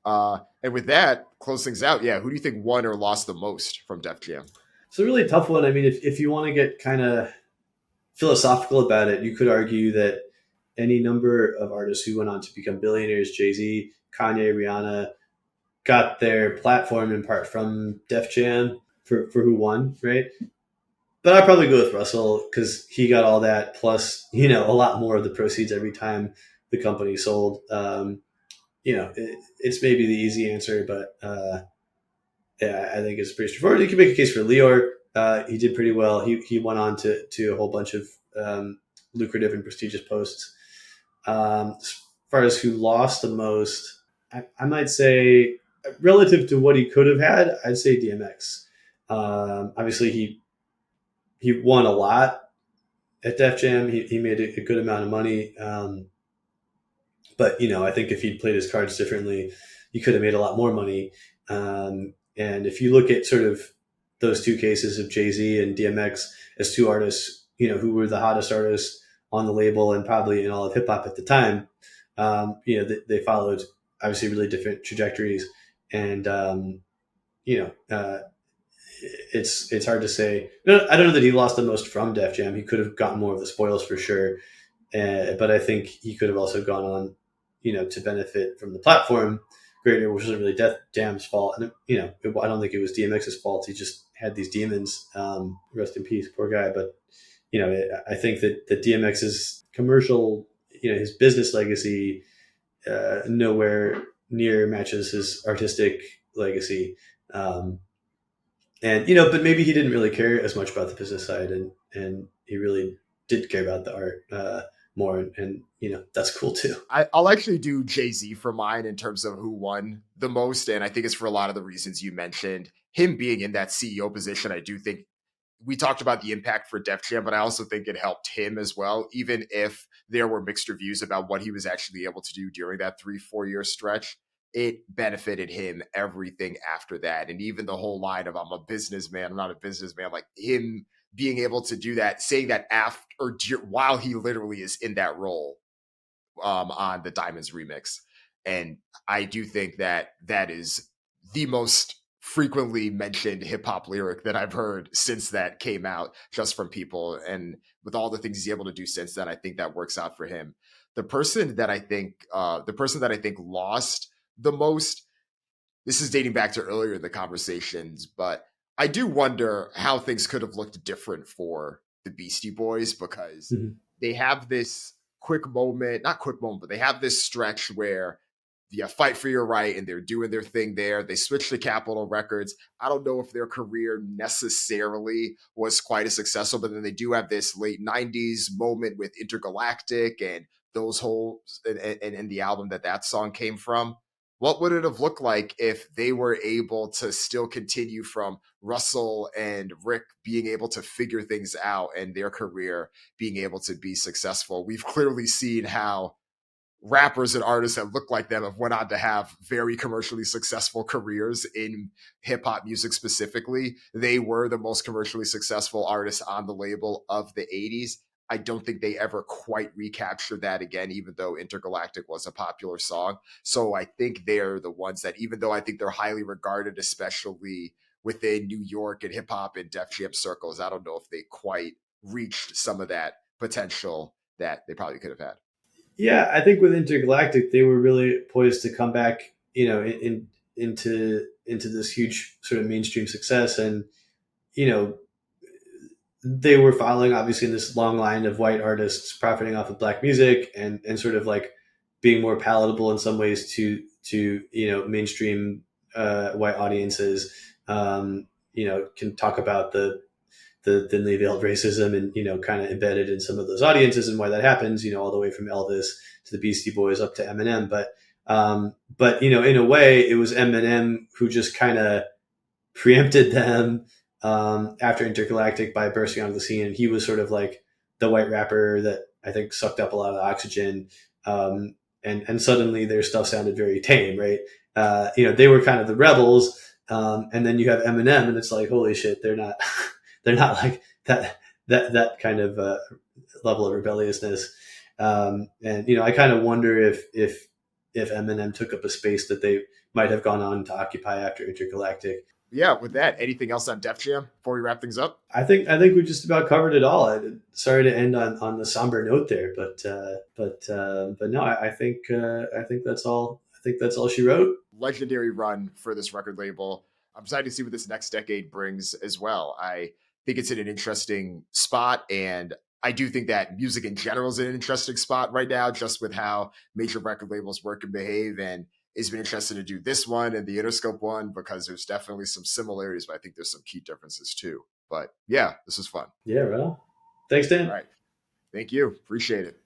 And with that, close things out. Yeah, who do you think won or lost the most from Def Jam? It's a really tough one. I mean, if you want to get kind of philosophical about it, you could argue that any number of artists who went on to become billionaires, Jay-Z, Kanye, Rihanna, got their platform in part from Def Jam for who won, right? But I'd probably go with Russell because he got all that plus, a lot more of the proceeds every time the company sold. It's maybe the easy answer, but yeah, I think it's pretty straightforward. You can make a case for Lyor. He did pretty well. He went on to a whole bunch of lucrative and prestigious posts. As far as who lost the most, I might say relative to what he could have had, I'd say DMX. Obviously, he won a lot at Def Jam. He made a good amount of money. But, I think if he'd played his cards differently, he could have made a lot more money. And if you look at sort of those two cases of Jay-Z and DMX as two artists, who were the hottest artists on the label and probably in all of hip hop at the time, they followed obviously really different trajectories. And, it's hard to say. No, I don't know that he lost the most from Def Jam. He could have gotten more of the spoils for sure. But I think he could have also gone on, to benefit from the platform greater, which wasn't really Def Jam's fault. And, I don't think it was DMX's fault. He just had these demons. Rest in peace, poor guy. But, I think that DMX's commercial, his business legacy nowhere near matches his artistic legacy. But maybe he didn't really care as much about the business side and he really did care about the art more. And that's cool too. I'll actually do Jay-Z for mine in terms of who won the most. And I think it's for a lot of the reasons you mentioned. Him being in that CEO position, I do think we talked about the impact for Def Jam, but I also think it helped him as well, even if there were mixed reviews about what he was actually able to do during that 3-4 year stretch. It benefited him everything after that. And even the whole line of I'm a businessman, I'm not a businessman, like him being able to do that, saying that after or while he literally is in that role on the Diamonds remix. And I do think that is the most frequently mentioned hip hop lyric that I've heard since that came out, just from people. And with all the things he's able to do since then, I think that works out for him. The person that I think lost the most, this is dating back to earlier in the conversations, but I do wonder how things could have looked different for the Beastie Boys because they have this but they have this stretch where Fight for Your Right and they're doing their thing there. They switched to Capitol Records. I don't know if their career necessarily was quite as successful, but then they do have this late 90s moment with Intergalactic and those whole and the album that song came from. What would it have looked like if they were able to still continue from Russell and Rick being able to figure things out and their career being able to be successful? We've clearly seen how rappers and artists that look like them have went on to have very commercially successful careers in hip hop music specifically. They were the most commercially successful artists on the label of the 80s. I don't think they ever quite recaptured that again, even though Intergalactic was a popular song. So I think they're the ones that, even though I think they're highly regarded, especially within New York and hip hop and Def Jam circles, I don't know if they quite reached some of that potential that they probably could have had. Yeah, I think with Intergalactic, they were really poised to come back, into this huge sort of mainstream success. And, they were following obviously in this long line of white artists profiting off of black music and sort of like being more palatable in some ways to mainstream white audiences. Can talk about the thinly veiled racism and kind of embedded in some of those audiences and why that happens. All the way from Elvis to the Beastie Boys up to Eminem, but in a way, it was Eminem who just kind of preempted them after Intergalactic by bursting onto the scene. And he was sort of like the white rapper that I think sucked up a lot of the oxygen. And suddenly their stuff sounded very tame, right? They were kind of the rebels. And then you have Eminem, and it's like, holy shit, they're not like that kind of level of rebelliousness. And I kind of wonder if Eminem took up a space that they might have gone on to occupy after Intergalactic. Yeah, with that, anything else on Def Jam before we wrap things up? I think we just about covered it all. Sorry to end on the somber note there, but no, I think that's all. I think that's all she wrote. Legendary run for this record label. I'm excited to see what this next decade brings as well. I think it's in an interesting spot, and I do think that music in general is in an interesting spot right now, just with how major record labels work and behave. And it's been interesting to do this one and the Interscope one because there's definitely some similarities, but I think there's some key differences too. But yeah, this was fun. Yeah, right on. Thanks, Dan. All right. Thank you. Appreciate it.